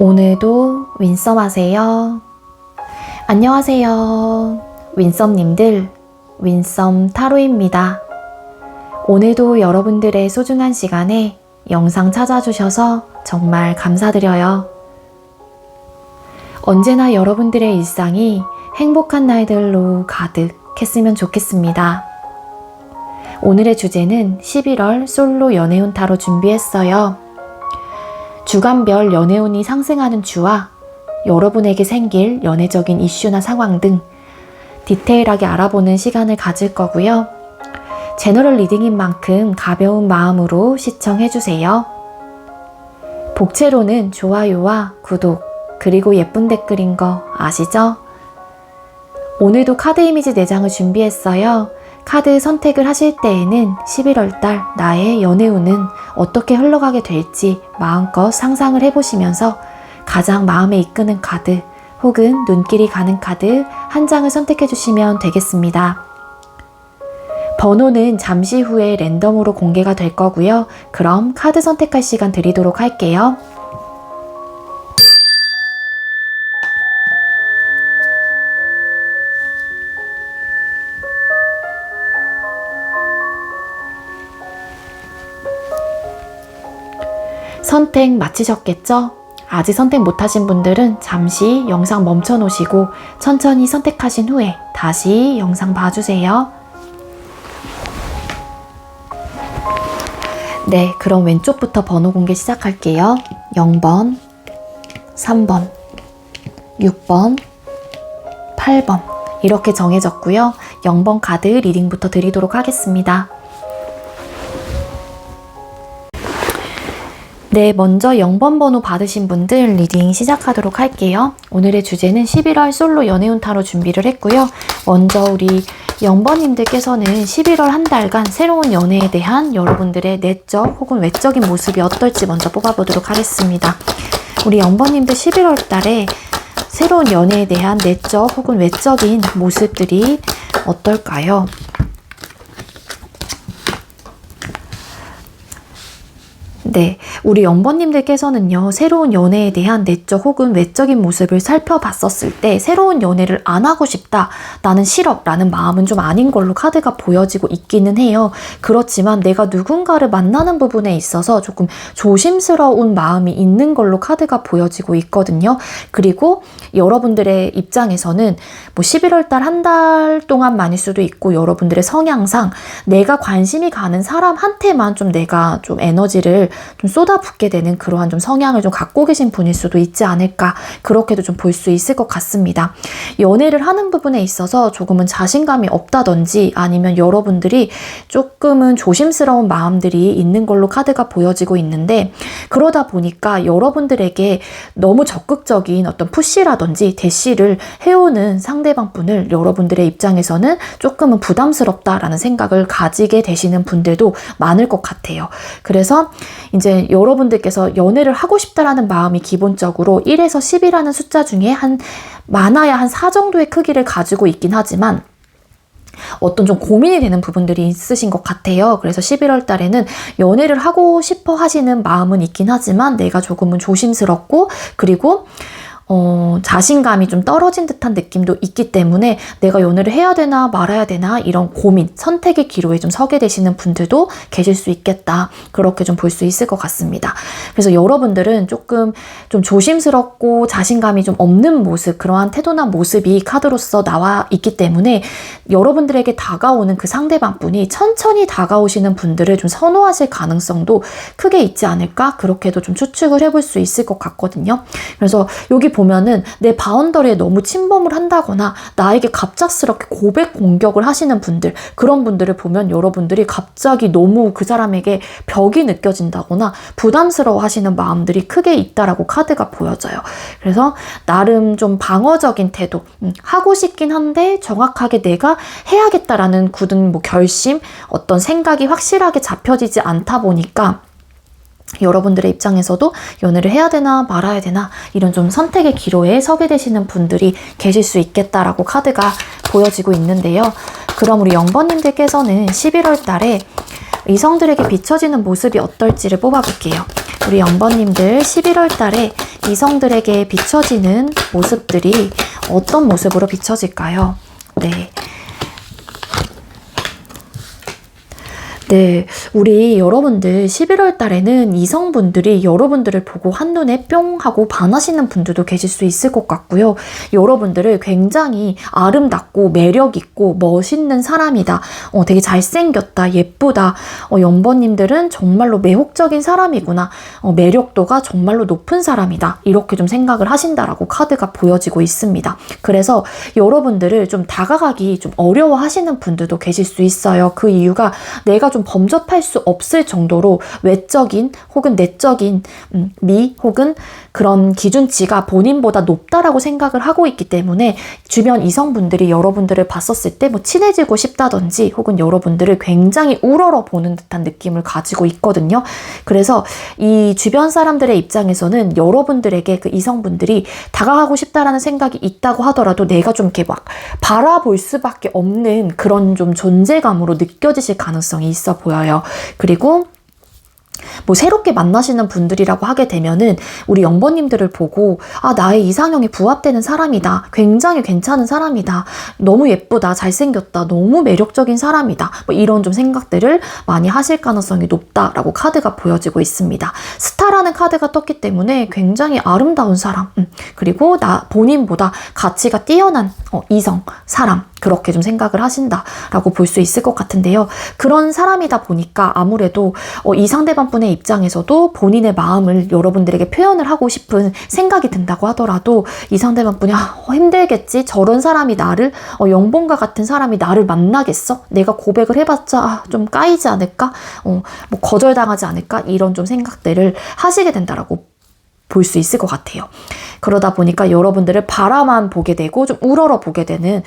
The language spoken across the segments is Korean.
오늘도 윈썸 하세요. 안녕하세요. 윈썸님들, 윈썸 타로입니다. 오늘도 여러분들의 소중한 시간에 영상 찾아주셔서 정말 감사드려요. 언제나 여러분들의 일상이 행복한 날들로 가득했으면 좋겠습니다. 오늘의 주제는 11월 솔로 연애운 타로 준비했어요. 주간별 연애운이 상승하는 주와 여러분에게 생길 연애적인 이슈나 상황 등 디테일하게 알아보는 시간을 가질 거고요. 제너럴 리딩인 만큼 가벼운 마음으로 시청해주세요. 복채로는 좋아요와 구독, 그리고 예쁜 댓글인 거 아시죠? 오늘도 카드 이미지 4장을 준비했어요. 카드 선택을 하실 때에는 11월달 나의 연애운은 어떻게 흘러가게 될지 마음껏 상상을 해보시면서 가장 마음에 이끄는 카드 혹은 눈길이 가는 카드 한 장을 선택해 주시면 되겠습니다. 번호는 잠시 후에 랜덤으로 공개가 될 거고요. 그럼 카드 선택할 시간 드리도록 할게요. 선택 마치셨겠죠? 아직 선택 못하신 분들은 잠시 영상 멈춰 놓으시고 천천히 선택하신 후에 다시 영상 봐주세요. 네, 그럼 왼쪽부터 번호 공개 시작할게요. 0번, 3번, 6번, 8번 이렇게 정해졌고요. 0번 카드 리딩부터 드리도록 하겠습니다. 네, 먼저 0번 번호 받으신 분들 리딩 시작하도록 할게요. 오늘의 주제는 11월 솔로 연애운 타로 준비를 했고요. 먼저 우리 0번님들께서는 11월 한 달간 새로운 연애에 대한 여러분들의 내적 혹은 외적인 모습이 어떨지 먼저 뽑아보도록 하겠습니다. 우리 0번님들 11월 달에 새로운 연애에 대한 내적 혹은 외적인 모습들이 어떨까요? 네, 우리 0번님들께서는요, 새로운 연애에 대한 내적 혹은 외적인 모습을 살펴봤었을 때 새로운 연애를 안 하고 싶다, 나는 싫어 라는 마음은 좀 아닌 걸로 카드가 보여지고 있기는 해요. 그렇지만 내가 누군가를 만나는 부분에 있어서 조금 조심스러운 마음이 있는 걸로 카드가 보여지고 있거든요. 그리고 여러분들의 입장에서는 뭐 11월 달 한 달 동안만일 수도 있고 여러분들의 성향상 내가 관심이 가는 사람한테만 좀 내가 좀 에너지를 좀 쏟아붓게 되는 그러한 좀 성향을 좀 갖고 계신 분일 수도 있지 않을까, 그렇게도 좀 볼 수 있을 것 같습니다. 연애를 하는 부분에 있어서 조금은 자신감이 없다든지 아니면 여러분들이 조금은 조심스러운 마음들이 있는 걸로 카드가 보여지고 있는데, 그러다 보니까 여러분들에게 너무 적극적인 어떤 푸시라든지 대시를 해오는 상대방 분을 여러분들의 입장에서는 조금은 부담스럽다라는 생각을 가지게 되시는 분들도 많을 것 같아요. 그래서 이제 여러분들께서 연애를 하고 싶다라는 마음이 기본적으로 1에서 10이라는 숫자 중에 많아야 한 4 정도의 크기를 가지고 있긴 하지만 어떤 좀 고민이 되는 부분들이 있으신 것 같아요. 그래서 11월 달에는 연애를 하고 싶어 하시는 마음은 있긴 하지만 내가 조금은 조심스럽고 그리고 자신감이 좀 떨어진 듯한 느낌도 있기 때문에 내가 연애를 해야 되나 말아야 되나 이런 고민, 선택의 기로에 좀 서게 되시는 분들도 계실 수 있겠다. 그렇게 좀 볼 수 있을 것 같습니다. 그래서 여러분들은 조금 좀 조심스럽고 자신감이 좀 없는 모습, 그러한 태도나 모습이 카드로서 나와 있기 때문에 여러분들에게 다가오는 그 상대방 분이 천천히 다가오시는 분들을 좀 선호하실 가능성도 크게 있지 않을까? 그렇게도 좀 추측을 해볼 수 있을 것 같거든요. 그래서 여기 보면은 내 바운더리에 너무 침범을 한다거나 나에게 갑작스럽게 고백 공격을 하시는 분들, 그런 분들을 보면 여러분들이 갑자기 너무 그 사람에게 벽이 느껴진다거나 부담스러워 하시는 마음들이 크게 있다라고 카드가 보여져요. 그래서 나름 좀 방어적인 태도, 하고 싶긴 한데 정확하게 내가 해야겠다라는 굳은 뭐 결심, 어떤 생각이 확실하게 잡혀지지 않다 보니까 여러분들의 입장에서도 연애를 해야 되나 말아야 되나 이런 좀 선택의 기로에 서게 되시는 분들이 계실 수 있겠다라고 카드가 보여지고 있는데요. 그럼 우리 0번님들께서는 11월 달에 이성들에게 비춰지는 모습이 어떨지를 뽑아볼게요. 우리 연번님들 11월 달에 이성들에게 비춰지는 모습들이 어떤 모습으로 비춰질까요? 네, 우리 여러분들 11월 달에는 이성분들이 여러분들을 보고 한눈에 뿅 하고 반하시는 분들도 계실 수 있을 것 같고요. 여러분들을 굉장히 아름답고 매력있고 멋있는 사람이다. 되게 잘생겼다, 예쁘다. 연번님들은 정말로 매혹적인 사람이구나. 매력도가 정말로 높은 사람이다. 이렇게 좀 생각을 하신다라고 카드가 보여지고 있습니다. 그래서 여러분들을 좀 다가가기 좀 어려워하시는 분들도 계실 수 있어요. 그 이유가 내가 좀 범접할 수 없을 정도로 외적인 혹은 내적인 미 혹은 그런 기준치가 본인보다 높다라고 생각을 하고 있기 때문에 주변 이성분들이 여러분들을 봤었을 때 뭐 친해지고 싶다든지 혹은 여러분들을 굉장히 우러러 보는 듯한 느낌을 가지고 있거든요. 그래서 이 주변 사람들의 입장에서는 여러분들에게 그 이성분들이 다가가고 싶다라는 생각이 있다고 하더라도 내가 좀 이렇게 막 바라볼 수밖에 없는 그런 좀 존재감으로 느껴지실 가능성이 있어 보여요. 그리고 뭐 새롭게 만나시는 분들이라고 하게 되면은 우리 연번님들을 보고 나의 이상형에 부합되는 사람이다. 굉장히 괜찮은 사람이다. 너무 예쁘다. 잘생겼다. 너무 매력적인 사람이다. 뭐 이런 좀 생각들을 많이 하실 가능성이 높다라고 카드가 보여지고 있습니다. 스타라는 카드가 떴기 때문에 굉장히 아름다운 사람, 그리고 본인보다 가치가 뛰어난 이성, 사람, 그렇게 좀 생각을 하신다라고 볼 수 있을 것 같은데요. 그런 사람이다 보니까 아무래도 이 상대방분의 입장에서도 본인의 마음을 여러분들에게 표현을 하고 싶은 생각이 든다고 하더라도 이 상대방분이 힘들겠지? 저런 사람이 나를 영본과 같은 사람이 나를 만나겠어? 내가 고백을 해봤자 좀 까이지 않을까? 뭐 거절당하지 않을까? 이런 좀 생각들을 하시게 된다라고 볼 수 있을 것 같아요. 그러다 보니까 여러분들을 바라만 보게 되고 좀 우러러 보게 되는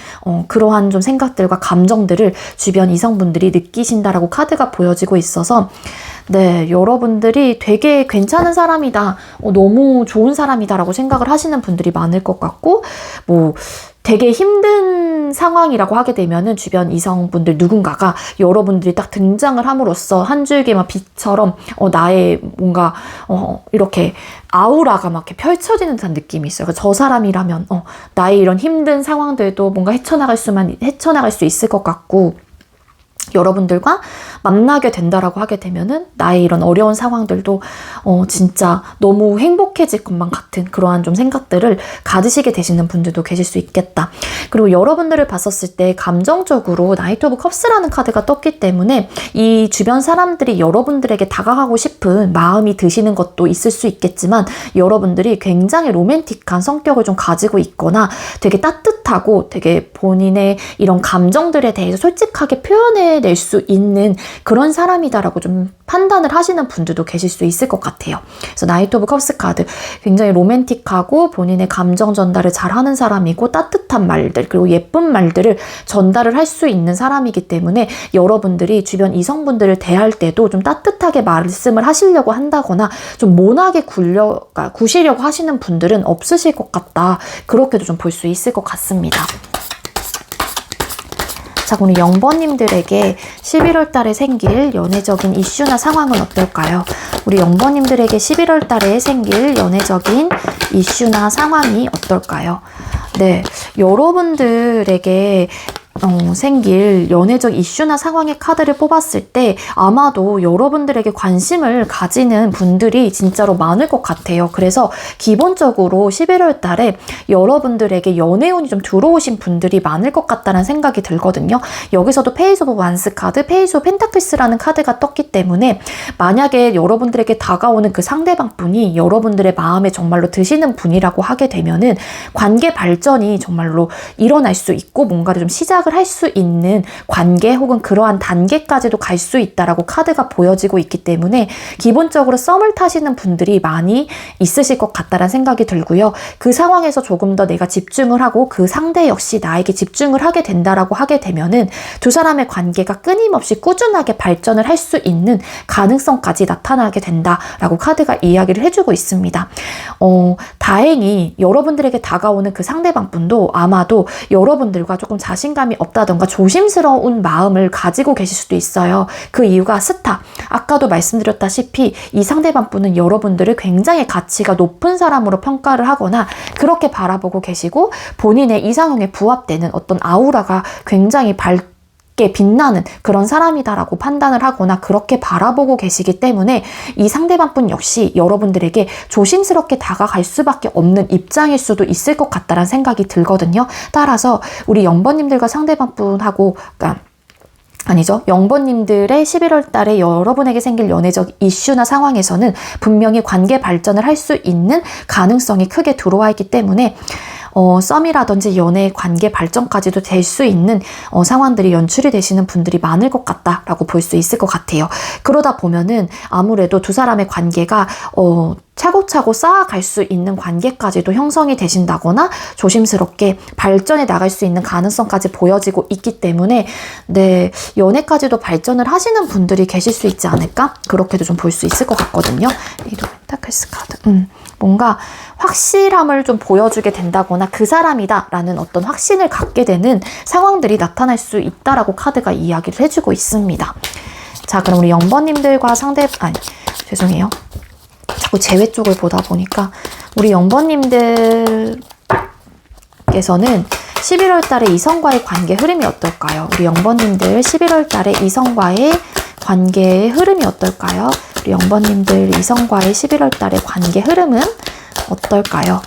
그러한 좀 생각들과 감정들을 주변 이성분들이 느끼신다라고 카드가 보여지고 있어서 네, 여러분들이 되게 괜찮은 사람이다, 너무 좋은 사람이다 라고 생각을 하시는 분들이 많을 것 같고 뭐 되게 힘든 상황이라고 하게 되면은 주변 이성분들 누군가가 여러분들이 딱 등장을 함으로써 한 줄기만 빛처럼 나의 뭔가 이렇게 아우라가 막 이렇게 펼쳐지는 듯한 느낌이 있어요. 그러니까 저 사람이라면 나의 이런 힘든 상황들도 뭔가 헤쳐나갈 수 있을 것 같고 여러분들과 만나게 된다라고 하게 되면은 나의 이런 어려운 상황들도 진짜 너무 행복해질 것만 같은 그러한 좀 생각들을 가지시게 되시는 분들도 계실 수 있겠다. 그리고 여러분들을 봤었을 때 감정적으로 나이트 오브 컵스라는 카드가 떴기 때문에 이 주변 사람들이 여러분들에게 다가가고 싶은 마음이 드시는 것도 있을 수 있겠지만 여러분들이 굉장히 로맨틱한 성격을 좀 가지고 있거나 되게 따뜻하고 되게 본인의 이런 감정들에 대해서 솔직하게 표현해낼 수 있는 그런 사람이다라고 좀 판단을 하시는 분들도 계실 수 있을 것 같아요. 그래서 나이트 오브 컵스 카드 굉장히 로맨틱하고 본인의 감정 전달을 잘하는 사람이고 따뜻한 말들 그리고 예쁜 말들을 전달을 할 수 있는 사람이기 때문에 여러분들이 주변 이성분들을 대할 때도 좀 따뜻하게 말씀을 하시려고 한다거나 좀 모나게 구시려고 하시는 분들은 없으실 것 같다. 그렇게도 좀 볼 수 있을 것 같습니다. 자, 우리 영번님들에게 11월 달에 생길 연애적인 이슈나 상황은 어떨까요? 우리 영번님들에게 11월 달에 생길 연애적인 이슈나 상황이 어떨까요? 네, 여러분들에게 생길 연애적 이슈나 상황의 카드를 뽑았을 때 아마도 여러분들에게 관심을 가지는 분들이 진짜로 많을 것 같아요. 그래서 기본적으로 11월 달에 여러분들에게 연애운이 좀 들어오신 분들이 많을 것 같다는 생각이 들거든요. 여기서도 페이스 오브 완스 카드, 페이스 오브 펜타클스라는 카드가 떴기 때문에 만약에 여러분들에게 다가오는 그 상대방 분이 여러분들의 마음에 정말로 드시는 분이라고 하게 되면은 관계 발전이 정말로 일어날 수 있고 뭔가를 좀 시작을 할 수 있는 관계 혹은 그러한 단계까지도 갈 수 있다라고 카드가 보여지고 있기 때문에 기본적으로 썸을 타시는 분들이 많이 있으실 것 같다라는 생각이 들고요. 그 상황에서 조금 더 내가 집중을 하고 그 상대 역시 나에게 집중을 하게 된다라고 하게 되면은 두 사람의 관계가 끊임없이 꾸준하게 발전을 할 수 있는 가능성까지 나타나게 된다라고 카드가 이야기를 해주고 있습니다. 다행히 여러분들에게 다가오는 그 상대방 분도 아마도 여러분들과 조금 자신감이 사람이 없다던가 조심스러운 마음을 가지고 계실 수도 있어요. 그 이유가 스타. 아까도 말씀드렸다시피 이 상대방분은 여러분들을 굉장히 가치가 높은 사람으로 평가를 하거나 그렇게 바라보고 계시고 본인의 이상형에 부합되는 어떤 아우라가 굉장히 밝게 빛나는 그런 사람이다라고 판단을 하거나 그렇게 바라보고 계시기 때문에 이 상대방분 역시 여러분들에게 조심스럽게 다가갈 수밖에 없는 입장일 수도 있을 것 같다라는 생각이 들거든요. 따라서 우리 0번님들과 상대방분하고 아니죠. 0번님들의 11월 달에 여러분에게 생길 연애적 이슈나 상황에서는 분명히 관계 발전을 할 수 있는 가능성이 크게 들어와 있기 때문에 썸이라든지 연애 관계 발전까지도 될 수 있는 상황들이 연출이 되시는 분들이 많을 것 같다라고 볼 수 있을 것 같아요. 그러다 보면은 아무래도 두 사람의 관계가 차곡차곡 쌓아갈 수 있는 관계까지도 형성이 되신다거나 조심스럽게 발전해 나갈 수 있는 가능성까지 보여지고 있기 때문에 네, 연애까지도 발전을 하시는 분들이 계실 수 있지 않을까? 그렇게도 좀 볼 수 있을 것 같거든요. 이도 펜타클스 카드. 뭔가 확실함을 좀 보여주게 된다거나 그 사람이다 라는 어떤 확신을 갖게 되는 상황들이 나타날 수 있다라고 카드가 이야기를 해주고 있습니다. 자, 그럼 우리 0번님들과 죄송해요. 자꾸 제외 쪽을 보다 보니까 우리 0번님들께서는 11월 달에 이성과의 관계 흐름이 어떨까요? 우리 0번님들 11월 달에 이성과의 관계의 흐름이 어떨까요? 우리 0번님들 이성과의 11월 달의 관계 흐름은 어떨까요?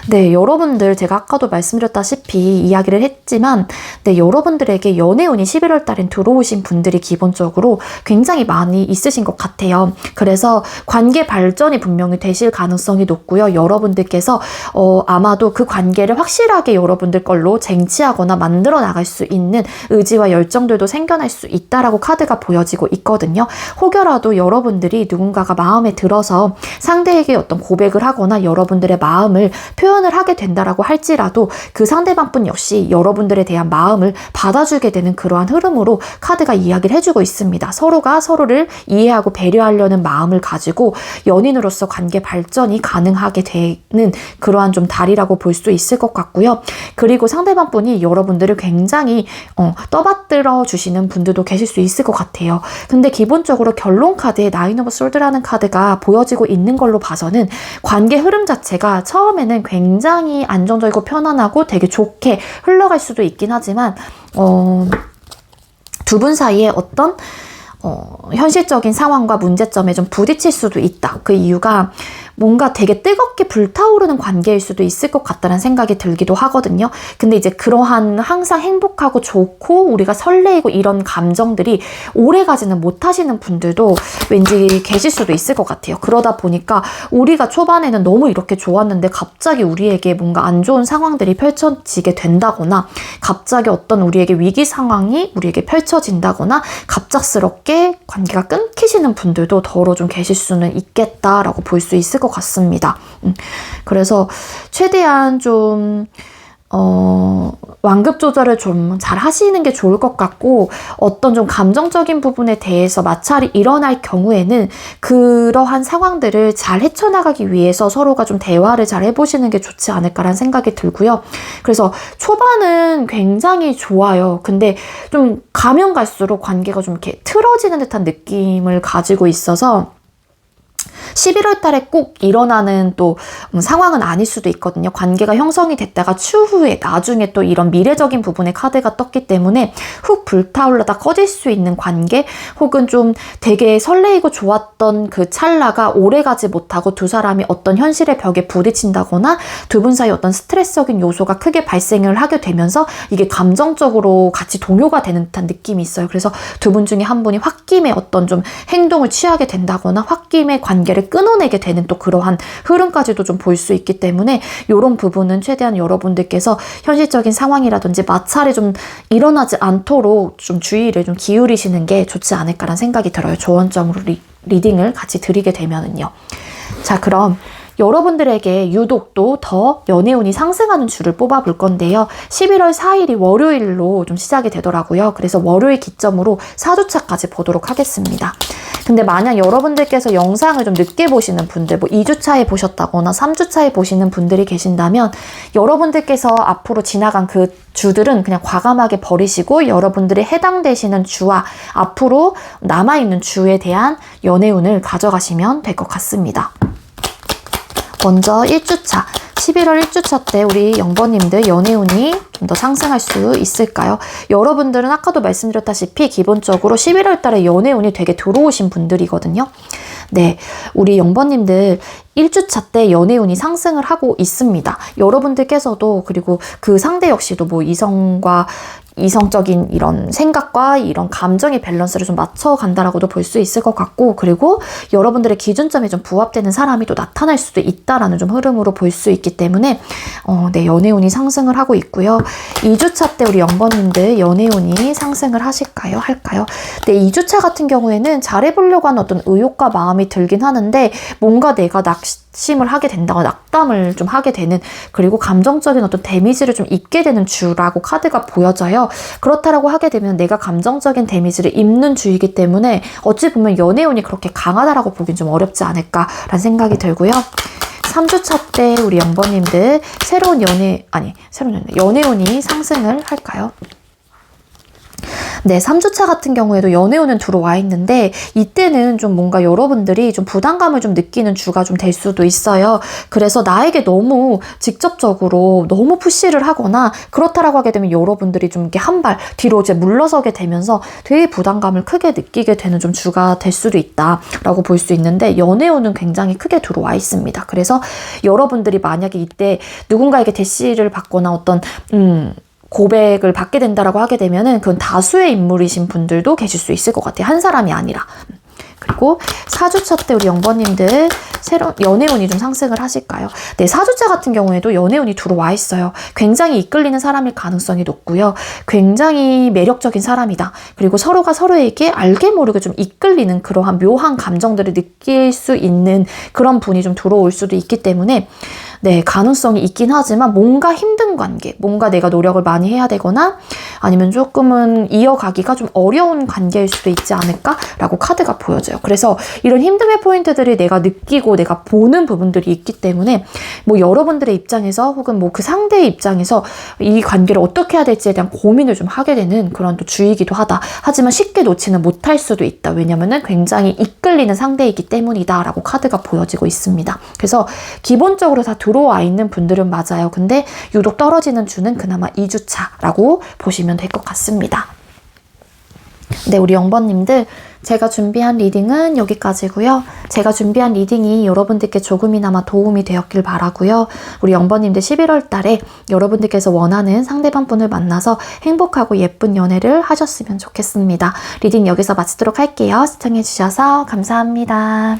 네, 여러분들 제가 아까도 말씀드렸다시피 이야기를 했지만 네, 여러분들에게 연애운이 11월 달엔 들어오신 분들이 기본적으로 굉장히 많이 있으신 것 같아요. 그래서 관계 발전이 분명히 되실 가능성이 높고요. 여러분들께서 아마도 그 관계를 확실하게 여러분들 걸로 쟁취하거나 만들어 나갈 수 있는 의지와 열정들도 생겨날 수 있다라고 카드가 보여지고 있거든요. 혹여라도 여러분들이 누군가가 마음에 들어서 상대에게 어떤 고백을 하거나 여러분들의 마음을 표현을 하게 된다라고 할지라도 그 상대방분 역시 여러분들에 대한 마음을 받아주게 되는 그러한 흐름으로 카드가 이야기를 해주고 있습니다. 서로가 서로를 이해하고 배려하려는 마음을 가지고 연인으로서 관계 발전이 가능하게 되는 그러한 좀 달이라고 볼 수 있을 것 같고요. 그리고 상대방분이 여러분들을 굉장히 떠받들어 주시는 분들도 계실 수 있을 것 같아요. 근데 기본적으로 결론 카드에 나인 오브 솔드라는 카드가 보여지고 있는 걸로 봐서는 관계 흐름 자체가 처음에는 굉장히 안정적이고 편안하고 되게 좋게 흘러갈 수도 있긴 하지만 두 분 사이에 어떤 현실적인 상황과 문제점에 좀 부딪힐 수도 있다. 그 이유가 뭔가 되게 뜨겁게 불타오르는 관계일 수도 있을 것 같다는 생각이 들기도 하거든요. 근데 이제 그러한 항상 행복하고 좋고 우리가 설레이고 이런 감정들이 오래가지는 못하시는 분들도 왠지 계실 수도 있을 것 같아요. 그러다 보니까 우리가 초반에는 너무 이렇게 좋았는데 갑자기 우리에게 뭔가 안 좋은 상황들이 펼쳐지게 된다거나 갑자기 어떤 우리에게 위기 상황이 우리에게 펼쳐진다거나 갑작스럽게 관계가 끊기시는 분들도 더러 좀 계실 수는 있겠다라고 볼 수 있을 것 같습니다. 그래서 최대한 좀 완급 조절을 좀 잘 하시는 게 좋을 것 같고 어떤 좀 감정적인 부분에 대해서 마찰이 일어날 경우에는 그러한 상황들을 잘 헤쳐나가기 위해서 서로가 좀 대화를 잘 해보시는 게 좋지 않을까라는 생각이 들고요. 그래서 초반은 굉장히 좋아요. 근데 좀 가면 갈수록 관계가 좀 이렇게 틀어지는 듯한 느낌을 가지고 있어서 11월 달에 꼭 일어나는 또 상황은 아닐 수도 있거든요. 관계가 형성이 됐다가 추후에 나중에 또 이런 미래적인 부분에 카드가 떴기 때문에 훅 불타올라다 꺼질 수 있는 관계 혹은 좀 되게 설레이고 좋았던 그 찰나가 오래가지 못하고 두 사람이 어떤 현실의 벽에 부딪힌다거나 두 분 사이 어떤 스트레스적인 요소가 크게 발생을 하게 되면서 이게 감정적으로 같이 동요가 되는 듯한 느낌이 있어요. 그래서 두 분 중에 한 분이 홧김에 어떤 좀 행동을 취하게 된다거나 홧김에 관계를 끊어내게 되는 또 그러한 흐름까지도 좀 볼 수 있기 때문에 이런 부분은 최대한 여러분들께서 현실적인 상황이라든지 마찰이 좀 일어나지 않도록 좀 주의를 좀 기울이시는 게 좋지 않을까라는 생각이 들어요. 조언점으로 리딩을 같이 드리게 되면은요. 자, 그럼 여러분들에게 유독 또 더 연애운이 상승하는 줄을 뽑아볼 건데요. 11월 4일이 월요일로 좀 시작이 되더라고요. 그래서 월요일 기점으로 4주차까지 보도록 하겠습니다. 근데 만약 여러분들께서 영상을 좀 늦게 보시는 분들, 뭐 2주차에 보셨다거나 3주차에 보시는 분들이 계신다면 여러분들께서 앞으로 지나간 그 주들은 그냥 과감하게 버리시고 여러분들이 해당되시는 주와 앞으로 남아있는 주에 대한 연애운을 가져가시면 될 것 같습니다. 먼저 1주차. 11월 1주차 때 우리 0번님들 연애운이 좀 더 상승할 수 있을까요? 여러분들은 아까도 말씀드렸다시피 기본적으로 11월 달에 연애운이 되게 들어오신 분들이거든요. 네, 우리 0번님들 1주차 때 연애운이 상승을 하고 있습니다. 여러분들께서도 그리고 그 상대 역시도 뭐 이성적인 이런 생각과 이런 감정의 밸런스를 좀 맞춰간다라고도 볼 수 있을 것 같고, 그리고 여러분들의 기준점에 좀 부합되는 사람이 또 나타날 수도 있다라는 좀 흐름으로 볼 수 있기 때문에 네, 연애운이 상승을 하고 있고요. 2주차 때 우리 0번님들 연애운이 상승을 하실까요? 할까요? 네, 2주차 같은 경우에는 잘해보려고 하는 어떤 의욕과 마음이 들긴 하는데 뭔가 내가 낙심을 하게 된다거나 낙담을 좀 하게 되는, 그리고 감정적인 어떤 데미지를 좀 입게 되는 주라고 카드가 보여져요. 그렇다라고 하게 되면 내가 감정적인 데미지를 입는 주이기 때문에 어찌 보면 연애운이 그렇게 강하다라고 보긴 좀 어렵지 않을까라는 생각이 들고요. 3주차 때 우리 0번님들 연애운이 상승을 할까요? 네, 3주차 같은 경우에도 연애운은 들어와 있는데 이때는 좀 뭔가 여러분들이 좀 부담감을 좀 느끼는 주가 좀 될 수도 있어요. 그래서 나에게 너무 직접적으로 너무 푸시를 하거나 그렇다라고 하게 되면 여러분들이 좀 이렇게 한 발 뒤로 이제 물러서게 되면서 되게 부담감을 크게 느끼게 되는 좀 주가 될 수도 있다라고 볼 수 있는데, 연애운은 굉장히 크게 들어와 있습니다. 그래서 여러분들이 만약에 이때 누군가에게 대시를 받거나 어떤 고백을 받게 된다라고 하게 되면은 그건 다수의 인물이신 분들도 계실 수 있을 것 같아요. 한 사람이 아니라. 그리고 4주차 때 우리 0번님들 새로운 연애운이 좀 상승을 하실까요? 네, 4주차 같은 경우에도 연애운이 들어와 있어요. 굉장히 이끌리는 사람일 가능성이 높고요. 굉장히 매력적인 사람이다. 그리고 서로가 서로에게 알게 모르게 좀 이끌리는 그러한 묘한 감정들을 느낄 수 있는 그런 분이 좀 들어올 수도 있기 때문에 네, 가능성이 있긴 하지만 뭔가 힘든 관계, 뭔가 내가 노력을 많이 해야 되거나 아니면 조금은 이어가기가 좀 어려운 관계일 수도 있지 않을까라고 카드가 보여져요. 그래서 이런 힘듦의 포인트들이 내가 느끼고 내가 보는 부분들이 있기 때문에 뭐 여러분들의 입장에서 혹은 뭐 그 상대의 입장에서 이 관계를 어떻게 해야 될지에 대한 고민을 좀 하게 되는 그런 또 주이기도 하다. 하지만 쉽게 놓지는 못할 수도 있다. 왜냐면은 굉장히 이끌리는 상대이기 때문이다라고 카드가 보여지고 있습니다. 그래서 기본적으로 다 들어와 있는 분들은 맞아요. 근데 유독 떨어지는 주는 그나마 2주차라고 보시면 될 것 같습니다. 네, 우리 0번님들 제가 준비한 리딩은 여기까지고요. 제가 준비한 리딩이 여러분들께 조금이나마 도움이 되었길 바라고요. 우리 0번님들 11월 달에 여러분들께서 원하는 상대방분을 만나서 행복하고 예쁜 연애를 하셨으면 좋겠습니다. 리딩 여기서 마치도록 할게요. 시청해주셔서 감사합니다.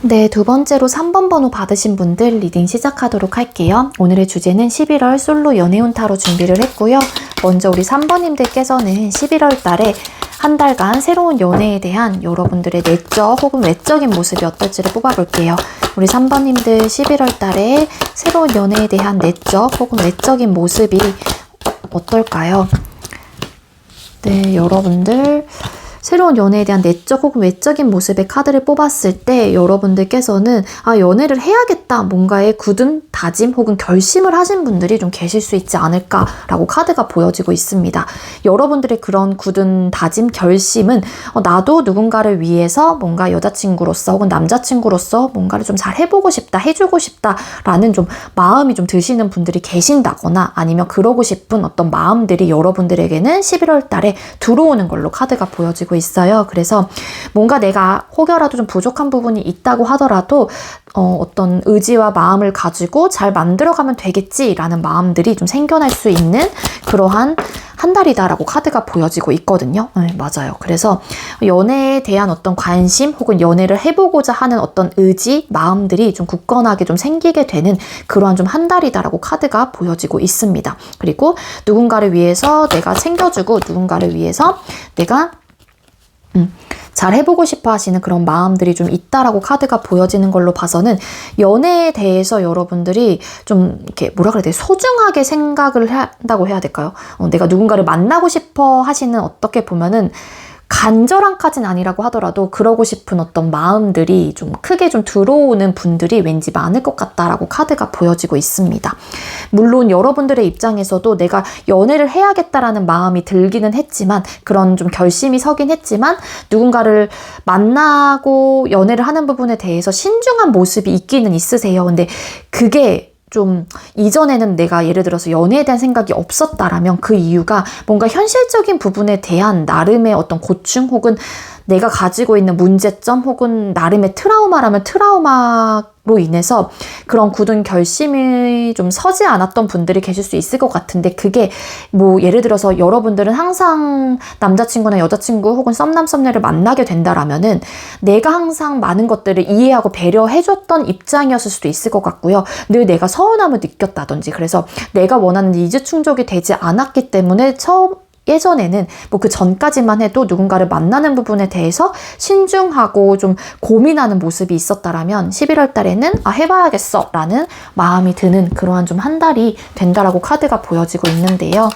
네, 두 번째로 3번 번호 받으신 분들 리딩 시작하도록 할게요. 오늘의 주제는 11월 솔로 연애운 타로 준비를 했고요. 먼저 우리 3번님들께서는 11월 달에 한 달간 새로운 연애에 대한 여러분들의 내적 혹은 외적인 모습이 어떨지를 뽑아볼게요. 우리 3번님들 11월 달에 새로운 연애에 대한 내적 혹은 외적인 모습이 어떨까요? 네, 여러분들 새로운 연애에 대한 내적 혹은 외적인 모습의 카드를 뽑았을 때 여러분들께서는 연애를 해야겠다 뭔가의 굳은 다짐 혹은 결심을 하신 분들이 좀 계실 수 있지 않을까라고 카드가 보여지고 있습니다. 여러분들의 그런 굳은 다짐, 결심은 나도 누군가를 위해서 뭔가 여자친구로서 혹은 남자친구로서 뭔가를 좀 잘 해보고 싶다, 해주고 싶다라는 좀 마음이 좀 드시는 분들이 계신다거나 아니면 그러고 싶은 어떤 마음들이 여러분들에게는 11월 달에 들어오는 걸로 카드가 보여지고 있어요. 그래서 뭔가 내가 혹여라도 좀 부족한 부분이 있다고 하더라도 어떤 의지와 마음을 가지고 잘 만들어가면 되겠지라는 마음들이 좀 생겨날 수 있는 그러한 한 달이다라고 카드가 보여지고 있거든요. 네, 맞아요. 그래서 연애에 대한 어떤 관심 혹은 연애를 해보고자 하는 어떤 의지, 마음들이 좀 굳건하게 좀 생기게 되는 그러한 좀 한 달이다라고 카드가 보여지고 있습니다. 그리고 누군가를 위해서 내가 챙겨주고 누군가를 위해서 내가 잘 해보고 싶어 하시는 그런 마음들이 좀 있다라고 카드가 보여지는 걸로 봐서는 연애에 대해서 여러분들이 좀 이렇게 뭐라 그래야 돼? 소중하게 생각을 한다고 해야 될까요? 내가 누군가를 만나고 싶어 하시는 어떻게 보면은 간절한까진 아니라고 하더라도 그러고 싶은 어떤 마음들이 좀 크게 좀 들어오는 분들이 왠지 많을 것 같다라고 카드가 보여지고 있습니다. 물론 여러분들의 입장에서도 내가 연애를 해야겠다라는 마음이 들기는 했지만 그런 좀 결심이 서긴 했지만 누군가를 만나고 연애를 하는 부분에 대해서 신중한 모습이 있기는 있으세요. 근데 그게 좀 이전에는 내가 예를 들어서 연애에 대한 생각이 없었다라면 그 이유가 뭔가 현실적인 부분에 대한 나름의 어떤 고충 혹은 내가 가지고 있는 문제점 혹은 나름의 트라우마라면 트라우마로 인해서 그런 굳은 결심이 좀 서지 않았던 분들이 계실 수 있을 것 같은데 그게 뭐 예를 들어서 여러분들은 항상 남자친구나 여자친구 혹은 썸남 썸녀를 만나게 된다라면은 내가 항상 많은 것들을 이해하고 배려해줬던 입장이었을 수도 있을 것 같고요. 늘 내가 서운함을 느꼈다든지 그래서 내가 원하는 니즈 충족이 되지 않았기 때문에 예전에는 뭐 그 전까지만 해도 누군가를 만나는 부분에 대해서 신중하고 좀 고민하는 모습이 있었다라면 11월 달에는 해봐야겠어 라는 마음이 드는 그러한 좀 한 달이 된다라고 카드가 보여지고 있는데요.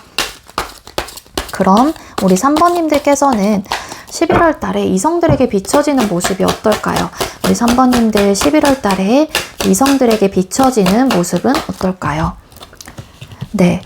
그럼 우리 3번님들께서는 11월 달에 이성들에게 비춰지는 모습이 어떨까요? 우리 3번님들 11월 달에 이성들에게 비춰지는 모습은 어떨까요? 네,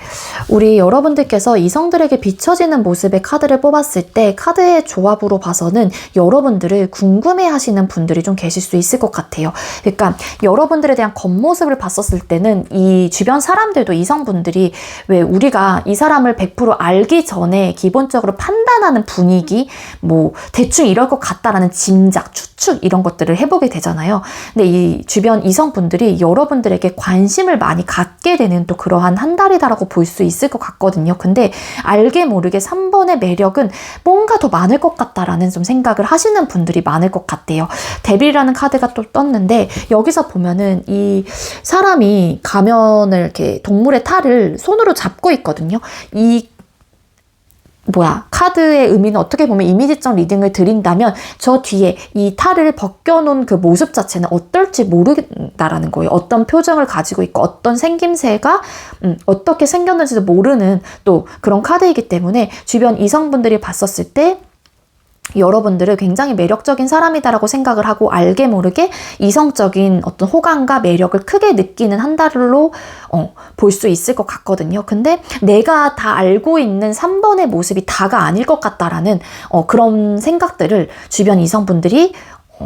우리 여러분들께서 이성들에게 비춰지는 모습의 카드를 뽑았을 때 카드의 조합으로 봐서는 여러분들을 궁금해하시는 분들이 좀 계실 수 있을 것 같아요. 그러니까 여러분들에 대한 겉모습을 봤었을 때는 이 주변 사람들도 이성분들이 왜 우리가 이 사람을 100% 알기 전에 기본적으로 판단하는 분위기, 뭐 대충 이럴 것 같다라는 짐작, 추측 이런 것들을 해보게 되잖아요. 근데 이 주변 이성분들이 여러분들에게 관심을 많이 갖게 되는 또 그러한 한 달이 다라고 볼 수 있을 것 같거든요. 근데 알게 모르게 3번의 매력은 뭔가 더 많을 것 같다라는 좀 생각을 하시는 분들이 많을 것 같아요. 데빌이라는 카드가 또 떴는데 여기서 보면은 이 사람이 가면을 이렇게 동물의 탈을 손으로 잡고 있거든요. 카드의 의미는 어떻게 보면 이미지적 리딩을 드린다면 저 뒤에 이 탈을 벗겨놓은 그 모습 자체는 어떨지 모르겠다라는 거예요. 어떤 표정을 가지고 있고 어떤 생김새가 어떻게 생겼는지도 모르는 또 그런 카드이기 때문에 주변 이성분들이 봤었을 때 여러분들을 굉장히 매력적인 사람이다라고 생각을 하고 알게 모르게 이성적인 어떤 호감과 매력을 크게 느끼는 한 달로 볼 수 있을 것 같거든요. 근데 내가 다 알고 있는 3번의 모습이 다가 아닐 것 같다라는 그런 생각들을 주변 이성분들이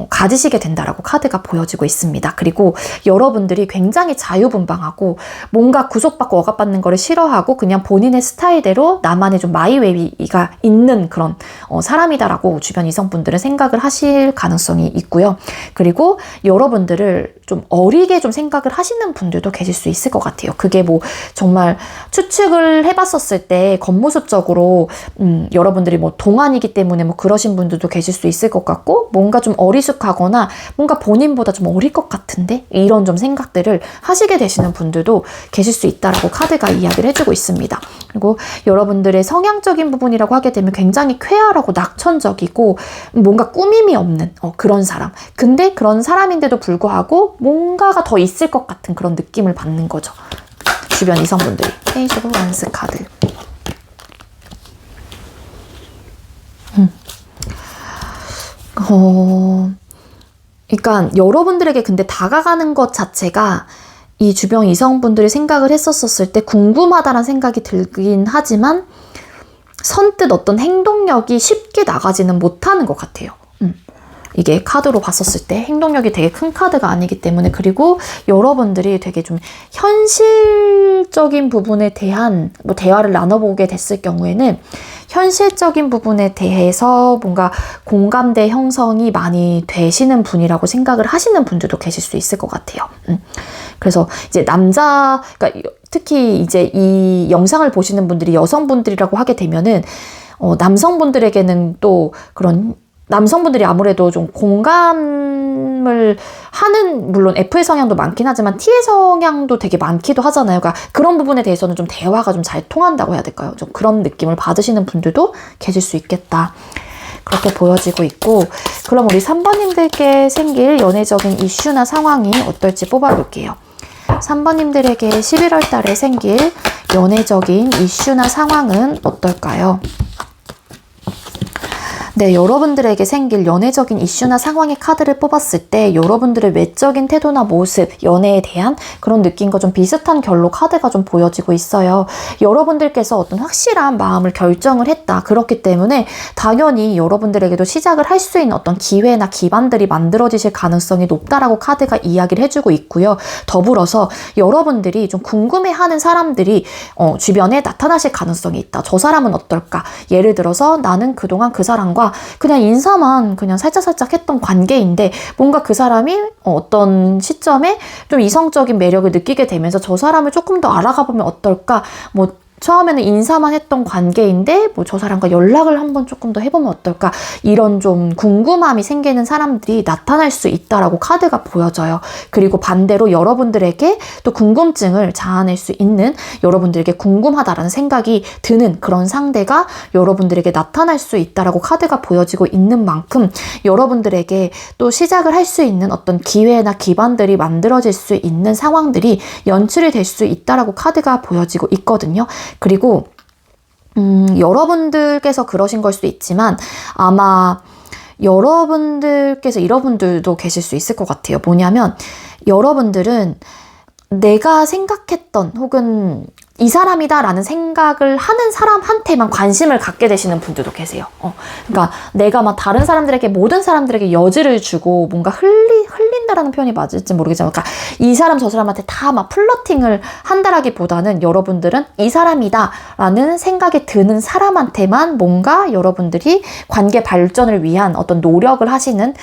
가지시게 된다라고 카드가 보여지고 있습니다. 그리고 여러분들이 굉장히 자유분방하고 뭔가 구속받고 억압받는 거를 싫어하고 그냥 본인의 스타일대로 나만의 좀 마이웨이가 있는 그런 사람이다라고 주변 이성분들은 생각을 하실 가능성이 있고요. 그리고 여러분들을 좀 어리게 좀 생각을 하시는 분들도 계실 수 있을 것 같아요. 그게 뭐 정말 추측을 해봤었을 때 겉모습적으로 여러분들이 뭐 동안이기 때문에 뭐 그러신 분들도 계실 수 있을 것 같고 뭔가 좀 어리숙하거나 뭔가 본인보다 좀 어릴 것 같은데 이런 좀 생각들을 하시게 되시는 분들도 계실 수 있다라고 카드가 이야기를 해주고 있습니다. 그리고 여러분들의 성향적인 부분이라고 하게 되면 굉장히 쾌활하고 낙천적이고 뭔가 꾸밈이 없는 그런 사람. 근데 그런 사람인데도 불구하고 뭔가가 더 있을 것 같은 그런 느낌을 받는 거죠. 주변 이성분들이. 페이지 오브 원스 카드. 그러니까 여러분들에게 근데 다가가는 것 자체가 이 주변 이성분들이 생각을 했었을 때 궁금하다는 생각이 들긴 하지만 선뜻 어떤 행동력이 쉽게 나가지는 못하는 것 같아요. 이게 카드로 봤었을 때 행동력이 되게 큰 카드가 아니기 때문에 그리고 여러분들이 되게 좀 현실적인 부분에 대한 뭐 대화를 나눠보게 됐을 경우에는 현실적인 부분에 대해서 뭔가 공감대 형성이 많이 되시는 분이라고 생각을 하시는 분들도 계실 수 있을 것 같아요. 그래서 이제 그러니까 특히 이제 이 영상을 보시는 분들이 여성분들이라고 하게 되면은 남성분들에게는 또 그런 남성분들이 아무래도 좀 공감을 하는 물론 F의 성향도 많긴 하지만 T의 성향도 되게 많기도 하잖아요. 그러니까 그런 부분에 대해서는 좀 대화가 좀 잘 통한다고 해야 될까요? 좀 그런 느낌을 받으시는 분들도 계실 수 있겠다. 그렇게 보여지고 있고, 그럼 우리 3번님들께 생길 연애적인 이슈나 상황이 어떨지 뽑아볼게요. 3번님들에게 11월 달에 생길 연애적인 이슈나 상황은 어떨까요? 네, 여러분들에게 생길 연애적인 이슈나 상황의 카드를 뽑았을 때 여러분들의 외적인 태도나 모습, 연애에 대한 그런 느낌과 좀 비슷한 결로 카드가 좀 보여지고 있어요. 여러분들께서 어떤 확실한 마음을 결정을 했다. 그렇기 때문에 당연히 여러분들에게도 시작을 할 수 있는 어떤 기회나 기반들이 만들어지실 가능성이 높다라고 카드가 이야기를 해주고 있고요. 더불어서 여러분들이 좀 궁금해하는 사람들이 주변에 나타나실 가능성이 있다. 저 사람은 어떨까? 예를 들어서 나는 그동안 그 사람과 그냥 인사만 그냥 살짝살짝 했던 관계인데 뭔가 그 사람이 어떤 시점에 좀 이성적인 매력을 느끼게 되면서 저 사람을 조금 더 알아가 보면 어떨까? 뭐 처음에는 인사만 했던 관계인데 뭐 저 사람과 연락을 한번 조금 더 해보면 어떨까? 이런 좀 궁금함이 생기는 사람들이 나타날 수 있다라고 카드가 보여져요. 그리고 반대로 여러분들에게 또 궁금증을 자아낼 수 있는, 여러분들에게 궁금하다라는 생각이 드는 그런 상대가 여러분들에게 나타날 수 있다라고 카드가 보여지고 있는 만큼 여러분들에게 또 시작을 할 수 있는 어떤 기회나 기반들이 만들어질 수 있는 상황들이 연출이 될 수 있다라고 카드가 보여지고 있거든요. 그리고 여러분들께서 그러신 걸 수도 있지만 아마 여러분들께서 이런 분들도 계실 수 있을 것 같아요. 뭐냐면 여러분들은 내가 생각했던 혹은 이 사람이다 라는 생각을 하는 사람한테만 관심을 갖게 되시는 분들도 계세요. 그러니까 내가 막 다른 사람들에게, 모든 사람들에게 여지를 주고 뭔가 흘린다라는 표현이 맞을지 모르겠지만, 그러니까 이 사람 저 사람한테 다 막 플러팅을 한다라기보다는 여러분들은 이 사람이다 라는 생각이 드는 사람한테만 뭔가 여러분들이 관계 발전을 위한 어떤 노력을 하시는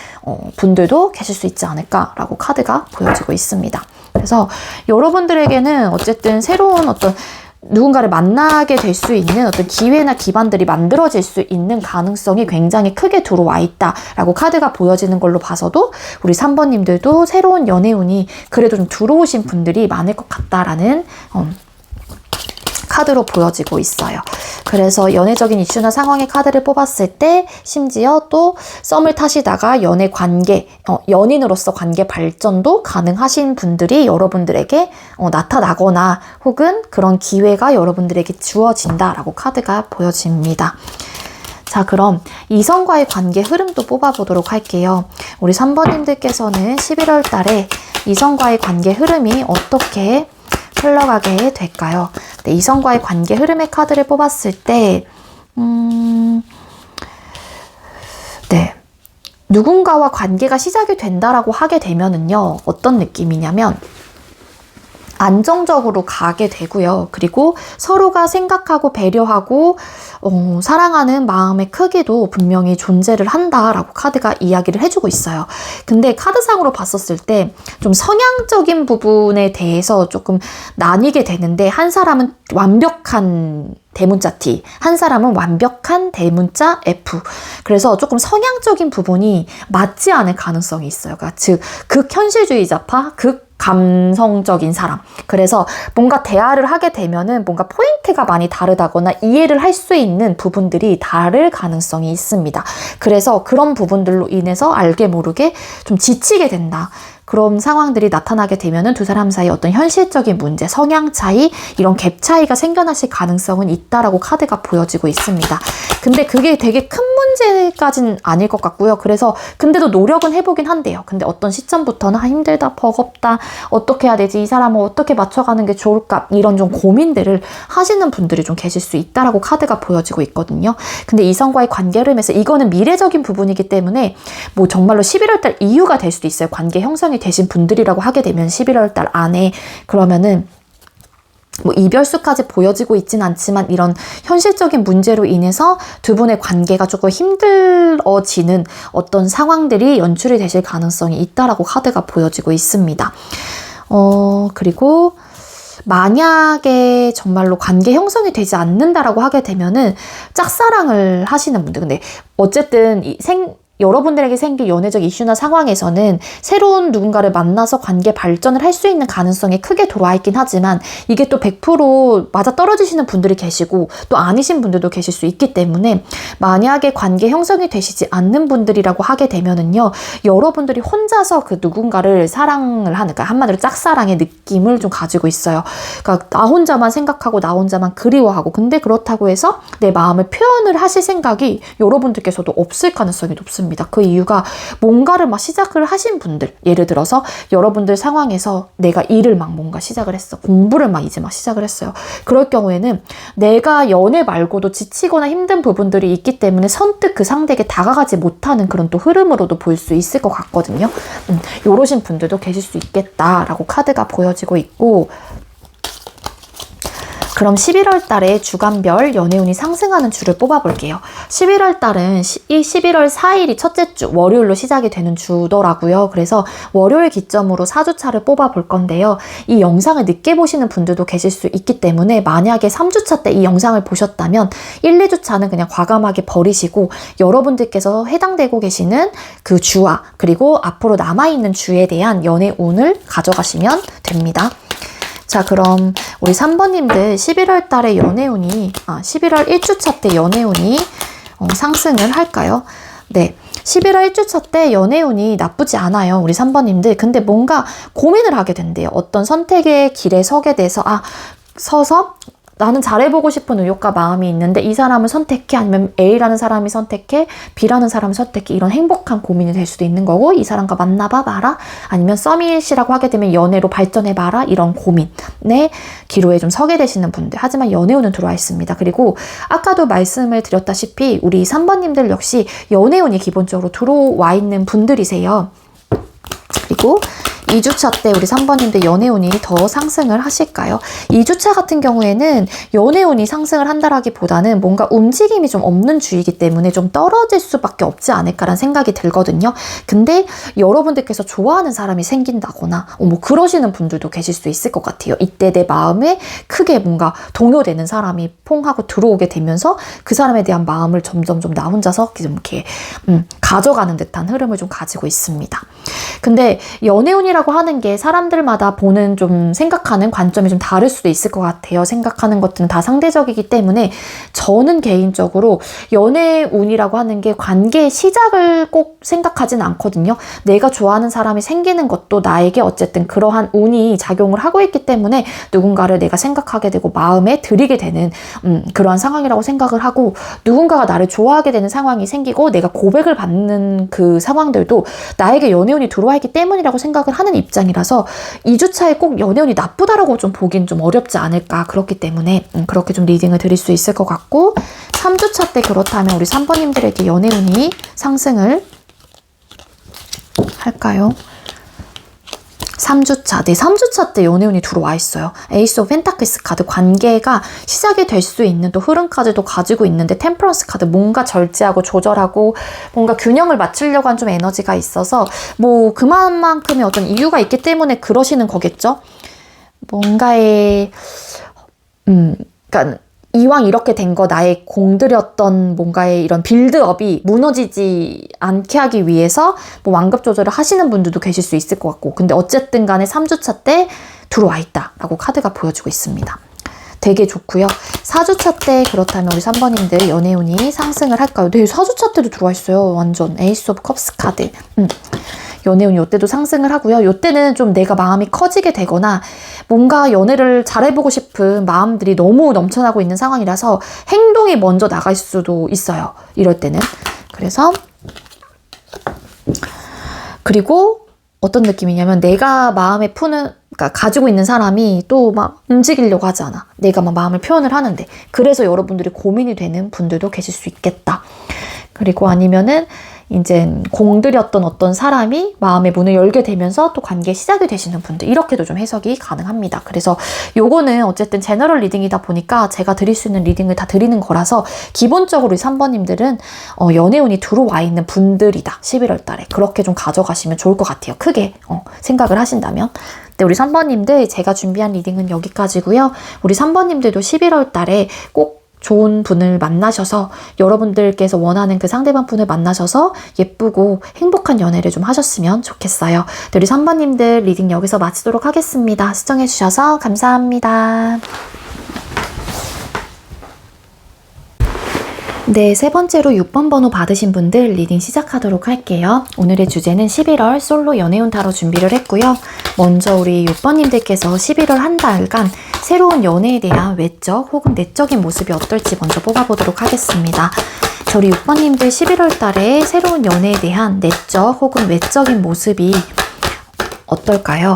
분들도 계실 수 있지 않을까라고 카드가 보여지고 있습니다. 그래서 여러분들에게는 어쨌든 새로운 어떤 누군가를 만나게 될 수 있는 어떤 기회나 기반들이 만들어질 수 있는 가능성이 굉장히 크게 들어와 있다라고 카드가 보여지는 걸로 봐서도 우리 3번님들도 새로운 연애운이 그래도 좀 들어오신 분들이 많을 것 같다라는 카드로 보여지고 있어요. 그래서 연애적인 이슈나 상황의 카드를 뽑았을 때 심지어 또 썸을 타시다가 연애 관계, 연인으로서 관계 발전도 가능하신 분들이 여러분들에게 나타나거나 혹은 그런 기회가 여러분들에게 주어진다라고 카드가 보여집니다. 자, 그럼 이성과의 관계 흐름도 뽑아보도록 할게요. 우리 3번님들께서는 11월 달에 이성과의 관계 흐름이 어떻게 흘러가게 될까요? 네, 이성과의 관계 흐름의 카드를 뽑았을 때 네, 누군가와 관계가 시작이 된다라고 하게 되면은요, 어떤 느낌이냐면 안정적으로 가게 되고요. 그리고 서로가 생각하고 배려하고 사랑하는 마음의 크기도 분명히 존재를 한다라고 카드가 이야기를 해주고 있어요. 근데 카드상으로 봤었을 때 좀 성향적인 부분에 대해서 조금 나뉘게 되는데, 한 사람은 완벽한 대문자 T, 한 사람은 완벽한 대문자 F. 그래서 조금 성향적인 부분이 맞지 않을 가능성이 있어요. 그러니까 즉 극현실주의자파, 감성적인 사람. 그래서 뭔가 대화를 하게 되면은 뭔가 포인트가 많이 다르다거나 이해를 할 수 있는 부분들이 다를 가능성이 있습니다. 그래서 그런 부분들로 인해서 알게 모르게 좀 지치게 된다. 그런 상황들이 나타나게 되면은 두 사람 사이 어떤 현실적인 문제, 성향 차이, 이런 갭 차이가 생겨나실 가능성은 있다라고 카드가 보여지고 있습니다. 근데 그게 되게 큰 문제까지는 아닐 것 같고요. 그래서 근데도 노력은 해보긴 한대요. 근데 어떤 시점부터는 힘들다, 버겁다, 어떻게 해야 되지, 이 사람을 어떻게 맞춰가는 게 좋을까, 이런 좀 고민들을 하시는 분들이 좀 계실 수 있다라고 카드가 보여지고 있거든요. 근데 이성과의 관계 흐름에서 이거는 미래적인 부분이기 때문에 뭐 정말로 11월 달 이후가 될 수도 있어요. 관계 형성이 되신 분들이라고 하게 되면 11월 달 안에, 그러면은 뭐 이별수까지 보여지고 있진 않지만 이런 현실적인 문제로 인해서 두 분의 관계가 조금 힘들어지는 어떤 상황들이 연출이 되실 가능성이 있다라고 카드가 보여지고 있습니다. 그리고 만약에 정말로 관계 형성이 되지 않는다라고 하게 되면은 짝사랑을 하시는 분들, 근데 어쨌든 여러분들에게 생길 연애적 이슈나 상황에서는 새로운 누군가를 만나서 관계 발전을 할 수 있는 가능성이 크게 들어와 있긴 하지만 이게 또 100% 맞아 떨어지시는 분들이 계시고 또 아니신 분들도 계실 수 있기 때문에 만약에 관계 형성이 되시지 않는 분들이라고 하게 되면은요, 여러분들이 혼자서 그 누군가를 사랑을 하는, 그러니까 한마디로 짝사랑의 느낌을 좀 가지고 있어요. 그러니까 나 혼자만 생각하고 나 혼자만 그리워하고, 근데 그렇다고 해서 내 마음을 표현을 하실 생각이 여러분들께서도 없을 가능성이 높습니다. 그 이유가 뭔가를 막 시작을 하신 분들, 예를 들어서 여러분들 상황에서 내가 일을 막 뭔가 시작을 했어. 공부를 막 이제 막 시작을 했어요. 그럴 경우에는 내가 연애 말고도 지치거나 힘든 부분들이 있기 때문에 선뜻 그 상대에게 다가가지 못하는 그런 또 흐름으로도 볼 수 있을 것 같거든요. 요러신 분들도 계실 수 있겠다라고 카드가 보여지고 있고, 그럼 11월 달에 주간별 연애운이 상승하는 주를 뽑아볼게요. 11월 달은 이 11월 4일이 첫째 주 월요일로 시작이 되는 주더라고요. 그래서 월요일 기점으로 4주차를 뽑아볼 건데요. 이 영상을 늦게 보시는 분들도 계실 수 있기 때문에 만약에 3주차 때 이 영상을 보셨다면 1, 2주차는 그냥 과감하게 버리시고 여러분들께서 해당되고 계시는 그 주와 그리고 앞으로 남아있는 주에 대한 연애운을 가져가시면 됩니다. 자, 그럼 우리 3번님들 11월 달에 연애운이 11월 1주차 때 연애운이 상승을 할까요? 네, 11월 1주차 때 연애운이 나쁘지 않아요, 우리 3번님들. 근데 뭔가 고민을 하게 된대요. 어떤 선택의 길에 서게 돼서 서서 나는 잘해보고 싶은 의욕과 마음이 있는데 이 사람을 선택해? 아니면 A라는 사람이 선택해? B라는 사람을 선택해? 이런 행복한 고민이 될 수도 있는 거고, 이 사람과 만나봐 봐라? 아니면 썸이시라고 하게 되면 연애로 발전해 봐라? 이런 고민의 기로에 좀 서게 되시는 분들. 하지만 연애운은 들어와 있습니다. 그리고 아까도 말씀을 드렸다시피 우리 3번님들 역시 연애운이 기본적으로 들어와 있는 분들이세요. 그리고 2주차 때 우리 3번님들 연애운이 더 상승을 하실까요? 2주차 같은 경우에는 연애운이 상승을 한다라기보다는 뭔가 움직임이 좀 없는 주이기 때문에 좀 떨어질 수밖에 없지 않을까라는 생각이 들거든요. 근데 여러분들께서 좋아하는 사람이 생긴다거나 뭐 그러시는 분들도 계실 수 있을 것 같아요. 이때 내 마음에 크게 뭔가 동요되는 사람이 퐁 하고 들어오게 되면서 그 사람에 대한 마음을 점점 나 혼자서 좀 이렇게 가져가는 듯한 흐름을 좀 가지고 있습니다. 근데 연애운이라고 하는 게 사람들마다 보는 좀 생각하는 관점이 좀 다를 수도 있을 것 같아요. 생각하는 것들은 다 상대적이기 때문에 저는 개인적으로 연애운이라고 하는 게 관계의 시작을 꼭 생각하진 않거든요. 내가 좋아하는 사람이 생기는 것도 나에게 어쨌든 그러한 운이 작용을 하고 있기 때문에 누군가를 내가 생각하게 되고 마음에 들이게 되는 그러한 상황이라고 생각을 하고, 누군가가 나를 좋아하게 되는 상황이 생기고 내가 고백을 받는 그 상황들도 나에게 연애운이 들어와 있기 때문이라고 생각을 하는 입장이라서 2주차에 꼭 연애운이 나쁘다라고 좀 보긴 좀 어렵지 않을까. 그렇기 때문에 그렇게 좀 리딩을 드릴 수 있을 것 같고, 3주차 때 그렇다면 우리 3번님들에게 연애운이 상승을 할까요? 3주차. 네, 3주차 때 연애운이 들어와 있어요. 에이스 오브 펜타클스 카드, 관계가 시작이 될 수 있는 또 흐름 카드도 가지고 있는데, 템퍼런스 카드, 뭔가 절제하고 조절하고 뭔가 균형을 맞추려고 한 좀 에너지가 있어서 뭐 그만큼의 어떤 이유가 있기 때문에 그러시는 거겠죠? 뭔가의 그러니까 이왕 이렇게 된 거 나의 공들였던 뭔가의 이런 빌드업이 무너지지 않게 하기 위해서 뭐 완급 조절을 하시는 분들도 계실 수 있을 것 같고, 근데 어쨌든 간에 3주차 때 들어와 있다라고 카드가 보여주고 있습니다. 되게 좋고요. 4주차 때 그렇다면 우리 3번님들 연애운이 상승을 할까요? 네, 4주차 때도 들어와 있어요. 완전 에이스 오브 컵스 카드. 연애운이 이때도 상승을 하고요. 이때는 좀 내가 마음이 커지게 되거나 뭔가 연애를 잘해보고 싶은 마음들이 너무 넘쳐나고 있는 상황이라서 행동이 먼저 나갈 수도 있어요. 이럴 때는. 그래서 그리고 어떤 느낌이냐면 내가 마음에 그러니까 가지고 있는 사람이 또 막 움직이려고 하지 않아. 내가 막 마음을 표현을 하는데. 그래서 여러분들이 고민이 되는 분들도 계실 수 있겠다. 그리고 아니면은 이제 공들였던 어떤 사람이 마음의 문을 열게 되면서 또 관계 시작이 되시는 분들, 이렇게도 좀 해석이 가능합니다. 그래서 요거는 어쨌든 제너럴 리딩이다 보니까 제가 드릴 수 있는 리딩을 다 드리는 거라서 기본적으로 이 3번님들은 연애운이 들어와 있는 분들이다, 11월 달에. 그렇게 좀 가져가시면 좋을 것 같아요. 크게 생각을 하신다면. 네, 우리 3번님들 제가 준비한 리딩은 여기까지고요. 우리 3번님들도 11월 달에 꼭 좋은 분을 만나셔서 여러분들께서 원하는 그 상대방 분을 만나셔서 예쁘고 행복한 연애를 좀 하셨으면 좋겠어요. 우리 3번님들 리딩 여기서 마치도록 하겠습니다. 시청해주셔서 감사합니다. 네, 세 번째로 6번 번호 받으신 분들 리딩 시작하도록 할게요. 오늘의 주제는 11월 솔로 연애운 타로 준비를 했고요. 먼저 우리 6번님들께서 11월 한 달간 새로운 연애에 대한 외적 혹은 내적인 모습이 어떨지 먼저 뽑아보도록 하겠습니다. 자, 우리 6번님들 11월 달에 새로운 연애에 대한 내적 혹은 외적인 모습이 어떨까요?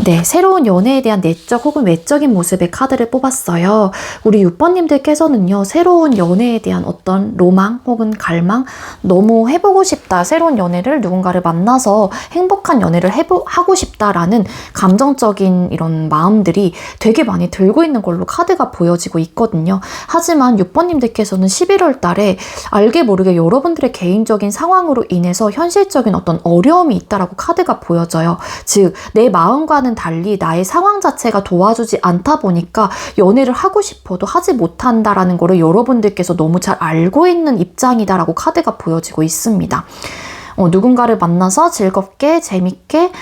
네, 새로운 연애에 대한 내적 혹은 외적인 모습의 카드를 뽑았어요. 우리 6번님들께서는요, 새로운 연애에 대한 어떤 로망 혹은 갈망, 너무 해보고 싶다, 새로운 연애를 누군가를 만나서 행복한 연애를 하고 싶다라는 감정적인 이런 마음들이 되게 많이 들고 있는 걸로 카드가 보여지고 있거든요. 하지만 6번님들께서는 11월 달에 알게 모르게 여러분들의 개인적인 상황으로 인해서 현실적인 어떤 어려움이 있다라고 카드가 보여져요. 즉, 내 마음과는 달리 나의 상황 자체가 도와주지 않다 보니까 연애를 하고 싶어도 하지 못한다라는 거를 여러분들께서 너무 잘 알고 있는 입장이다라고 카드가 보여지고 있습니다. 누군가를 만나서 즐겁게 재밌게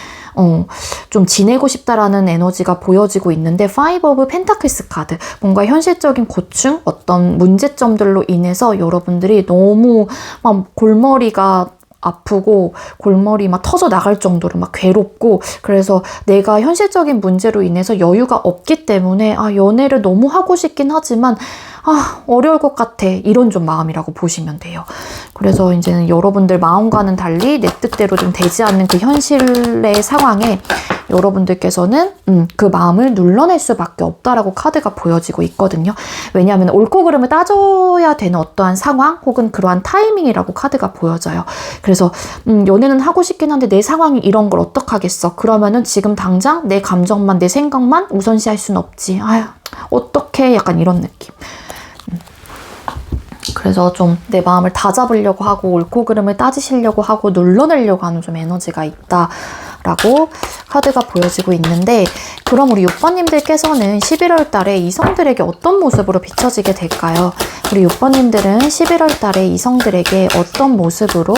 좀 지내고 싶다라는 에너지가 보여지고 있는데 Five of Pentacles 카드, 뭔가 현실적인 고충, 어떤 문제점들로 인해서 여러분들이 너무 막 골머리가 아프고 골머리 막 터져 나갈 정도로 막 괴롭고, 그래서 내가 현실적인 문제로 인해서 여유가 없기 때문에 연애를 너무 하고 싶긴 하지만 어려울 것 같아, 이런 좀 마음이라고 보시면 돼요. 그래서 이제는 여러분들 마음과는 달리 내 뜻대로 좀 되지 않는 그 현실의 상황에 여러분들께서는 그 마음을 눌러낼 수밖에 없다라고 카드가 보여지고 있거든요. 왜냐하면 옳고 그름을 따져야 되는 어떠한 상황 혹은 그러한 타이밍이라고 카드가 보여져요. 그래서 연애는 하고 싶긴 한데 내 상황이 이런 걸 어떡하겠어. 그러면은 지금 당장 내 감정만, 내 생각만 우선시할 수는 없지. 어떡해, 약간 이런 느낌. 그래서 좀 내 마음을 다잡으려고 하고 옳고 그름을 따지시려고 하고 눌러내려고 하는 좀 에너지가 있다라고 카드가 보여지고 있는데, 그럼 우리 6번님들께서는 11월 달에 이성들에게 어떤 모습으로 비춰지게 될까요? 우리 6번님들은 11월 달에 이성들에게 어떤 모습으로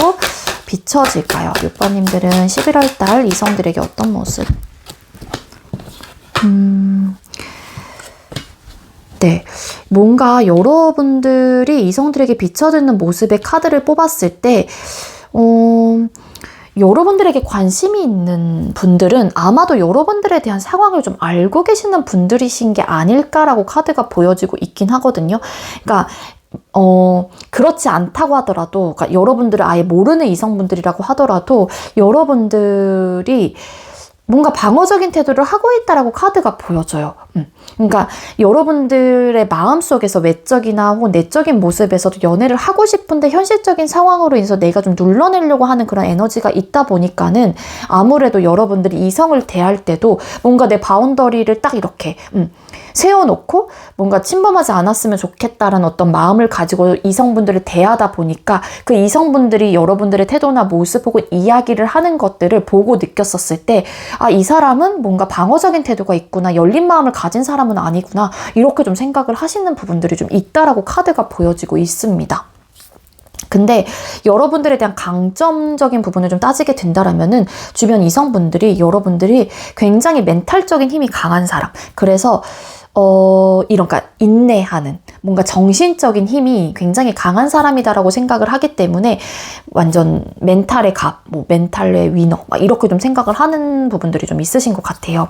비춰질까요? 6번님들은 11월 달 이성들에게 어떤 모습? 네, 뭔가 여러분들이 이성들에게 비춰지는 모습의 카드를 뽑았을 때 여러분들에게 관심이 있는 분들은 아마도 여러분들에 대한 상황을 좀 알고 계시는 분들이신 게 아닐까라고 카드가 보여지고 있긴 하거든요. 그러니까 그렇지 않다고 하더라도, 그러니까 여러분들을 아예 모르는 이성분들이라고 하더라도 여러분들이 뭔가 방어적인 태도를 하고 있다라고 카드가 보여져요. 그러니까 여러분들의 마음속에서 외적이나 혹은 내적인 모습에서도 연애를 하고 싶은데 현실적인 상황으로 인해서 내가 좀 눌러내려고 하는 그런 에너지가 있다 보니까는 아무래도 여러분들이 이성을 대할 때도 뭔가 내 바운더리를 딱 이렇게 세워놓고 뭔가 침범하지 않았으면 좋겠다라는 어떤 마음을 가지고 이성분들을 대하다 보니까 그 이성분들이 여러분들의 태도나 모습 혹은 이야기를 하는 것들을 보고 느꼈었을 때 이 사람은 뭔가 방어적인 태도가 있구나, 열린 마음을 가진 사람은 아니구나, 이렇게 좀 생각을 하시는 부분들이 좀 있다라고 카드가 보여지고 있습니다. 근데 여러분들에 대한 강점적인 부분을 좀 따지게 된다라면은 주변 이성분들이 여러분들이 굉장히 멘탈적인 힘이 강한 사람, 그래서 그러니까 인내하는, 뭔가 정신적인 힘이 굉장히 강한 사람이다라고 생각을 하기 때문에 완전 멘탈의 갑, 멘탈의 위너, 이렇게 좀 생각을 하는 부분들이 좀 있으신 것 같아요.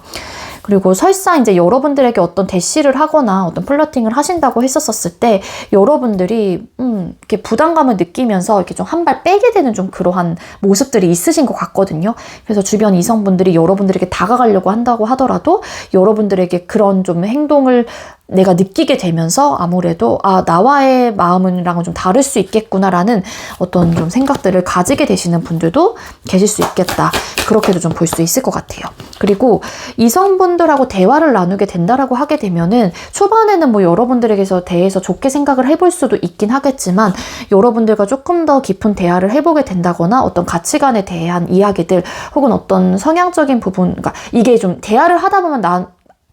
그리고 설사 이제 여러분들에게 어떤 대시를 하거나 어떤 플러팅을 하신다고 했었을 때 여러분들이 이렇게 부담감을 느끼면서 이렇게 좀 한 발 빼게 되는 좀 그러한 모습들이 있으신 것 같거든요. 그래서 주변 이성분들이 여러분들에게 다가가려고 한다고 하더라도 여러분들에게 그런 좀 행동을 내가 느끼게 되면서 아무래도 나와의 마음이랑은 좀 다를 수 있겠구나라는 어떤 좀 생각들을 가지게 되시는 분들도 계실 수 있겠다. 그렇게도 좀 볼 수 있을 것 같아요. 그리고 이성분들하고 대화를 나누게 된다라고 하게 되면은 초반에는 여러분들에게서 대해서 좋게 생각을 해볼 수도 있긴 하겠지만 여러분들과 조금 더 깊은 대화를 해보게 된다거나 어떤 가치관에 대한 이야기들 혹은 어떤 성향적인 부분, 그러니까 이게 좀 대화를 하다 보면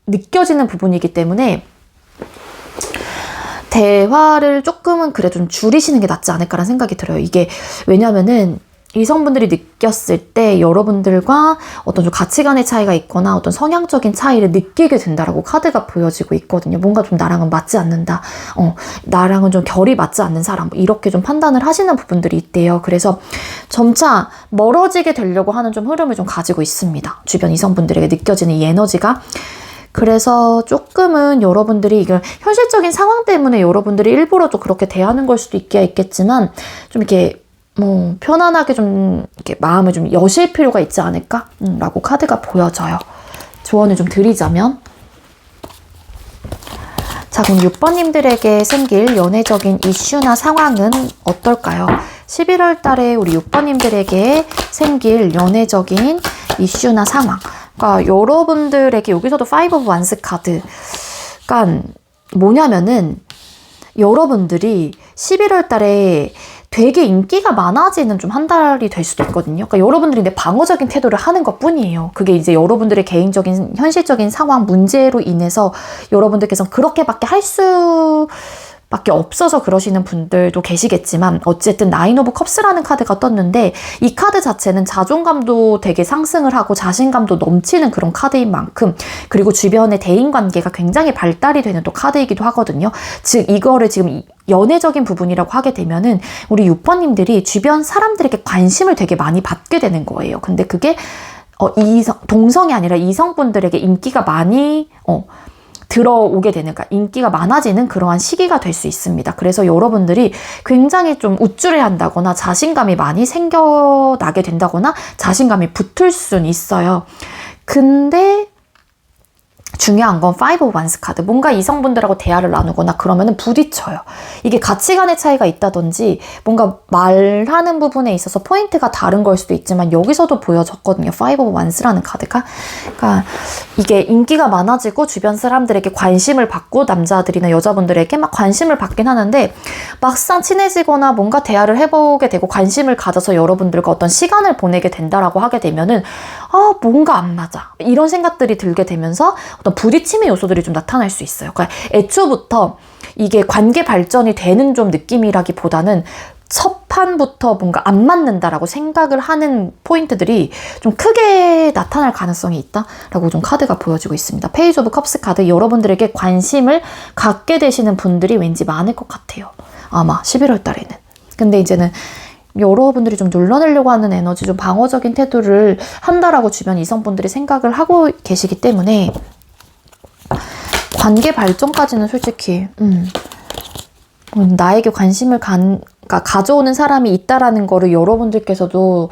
느껴지는 부분이기 때문에 대화를 조금은 그래도 좀 줄이시는 게 낫지 않을까라는 생각이 들어요. 이게 왜냐면은 이성분들이 느꼈을 때 여러분들과 어떤 좀 가치관의 차이가 있거나 어떤 성향적인 차이를 느끼게 된다라고 카드가 보여지고 있거든요. 뭔가 좀 나랑은 맞지 않는다. 나랑은 좀 결이 맞지 않는 사람. 이렇게 좀 판단을 하시는 부분들이 있대요. 그래서 점차 멀어지게 되려고 하는 좀 흐름을 좀 가지고 있습니다. 주변 이성분들에게 느껴지는 이 에너지가. 그래서 조금은 여러분들이 이걸 현실적인 상황 때문에 여러분들이 일부러 또 그렇게 대하는 걸 수도 있겠지만 좀 이렇게 뭐 편안하게 좀 이렇게 마음을 좀 여실 필요가 있지 않을까? 라고 카드가 보여져요. 조언을 좀 드리자면. 자, 그럼 6번님들에게 생길 연애적인 이슈나 상황은 어떨까요? 11월 달에 우리 6번님들에게 생길 연애적인 이슈나 상황. 그러니까 여러분들에게 여기서도 5 of Wands 카드. 그러니까 뭐냐면은 여러분들이 11월 달에 되게 인기가 많아지는 좀 한 달이 될 수도 있거든요. 그러니까 여러분들이 이제 방어적인 태도를 하는 것 뿐이에요. 그게 이제 여러분들의 개인적인, 현실적인 상황, 문제로 인해서 여러분들께서 그렇게밖에 할 수밖에 없어서 그러시는 분들도 계시겠지만 어쨌든 나인 오브 컵스라는 카드가 떴는데 이 카드 자체는 자존감도 되게 상승을 하고 자신감도 넘치는 그런 카드인 만큼 그리고 주변의 대인관계가 굉장히 발달이 되는 또 카드이기도 하거든요. 즉 이거를 지금 연애적인 부분이라고 하게 되면은 우리 6번님들이 주변 사람들에게 관심을 되게 많이 받게 되는 거예요. 근데 그게 동성이 아니라 이성분들에게 인기가 많이 들어오게 되는, 그러니까 인기가 많아지는 그러한 시기가 될 수 있습니다. 그래서 여러분들이 굉장히 좀 우쭐해한다거나 자신감이 많이 생겨나게 된다거나 자신감이 붙을 수는 있어요. 근데 중요한 건 5 of Wands 카드. 뭔가 이성분들하고 대화를 나누거나 그러면은 부딪혀요. 이게 가치관의 차이가 있다든지 뭔가 말하는 부분에 있어서 포인트가 다른 걸 수도 있지만 여기서도 보여졌거든요. 5 of Wands라는 카드가. 그러니까 이게 인기가 많아지고 주변 사람들에게 관심을 받고 남자들이나 여자분들에게 막 관심을 받긴 하는데 막상 친해지거나 뭔가 대화를 해보게 되고 관심을 가져서 여러분들과 어떤 시간을 보내게 된다라고 하게 되면은 뭔가 안 맞아. 이런 생각들이 들게 되면서 어떤 부딪힘의 요소들이 좀 나타날 수 있어요. 그러니까 애초부터 이게 관계 발전이 되는 좀 느낌이라기보다는 첫 판부터 뭔가 안 맞는다라고 생각을 하는 포인트들이 좀 크게 나타날 가능성이 있다라고 좀 카드가 보여지고 있습니다. 페이지 오브 컵스 카드, 여러분들에게 관심을 갖게 되시는 분들이 왠지 많을 것 같아요. 아마 11월 달에는. 근데 이제는 여러분들이 좀 눌러내려고 하는 에너지, 좀 방어적인 태도를 한다라고 주변 이성분들이 생각을 하고 계시기 때문에 관계 발전까지는 솔직히 나에게 관심을 가져오는 사람이 있다라는 거를 여러분들께서도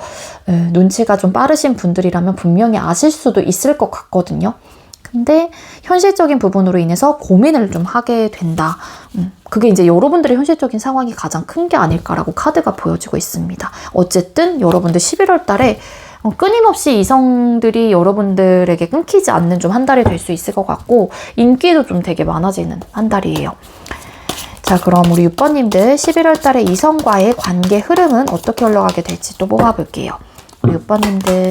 눈치가 좀 빠르신 분들이라면 분명히 아실 수도 있을 것 같거든요. 근데 현실적인 부분으로 인해서 고민을 좀 하게 된다. 그게 이제 여러분들의 현실적인 상황이 가장 큰 게 아닐까라고 카드가 보여지고 있습니다. 어쨌든 여러분들 11월 달에 끊임없이 이성들이 여러분들에게 끊기지 않는 좀 한 달이 될 수 있을 것 같고 인기도 좀 되게 많아지는 한 달이에요. 자, 그럼 우리 6번님들 11월 달에 이성과의 관계 흐름은 어떻게 흘러가게 될지 또 뽑아볼게요. 우리 6번님들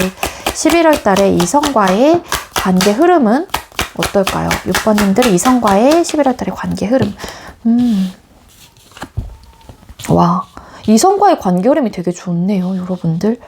11월 달에 이성과의 관계 흐름은 어떨까요? 6번님들 이성과의 11월 달의 관계 흐름. 와, 이성과의 관계 흐름이 되게 좋네요, 여러분들.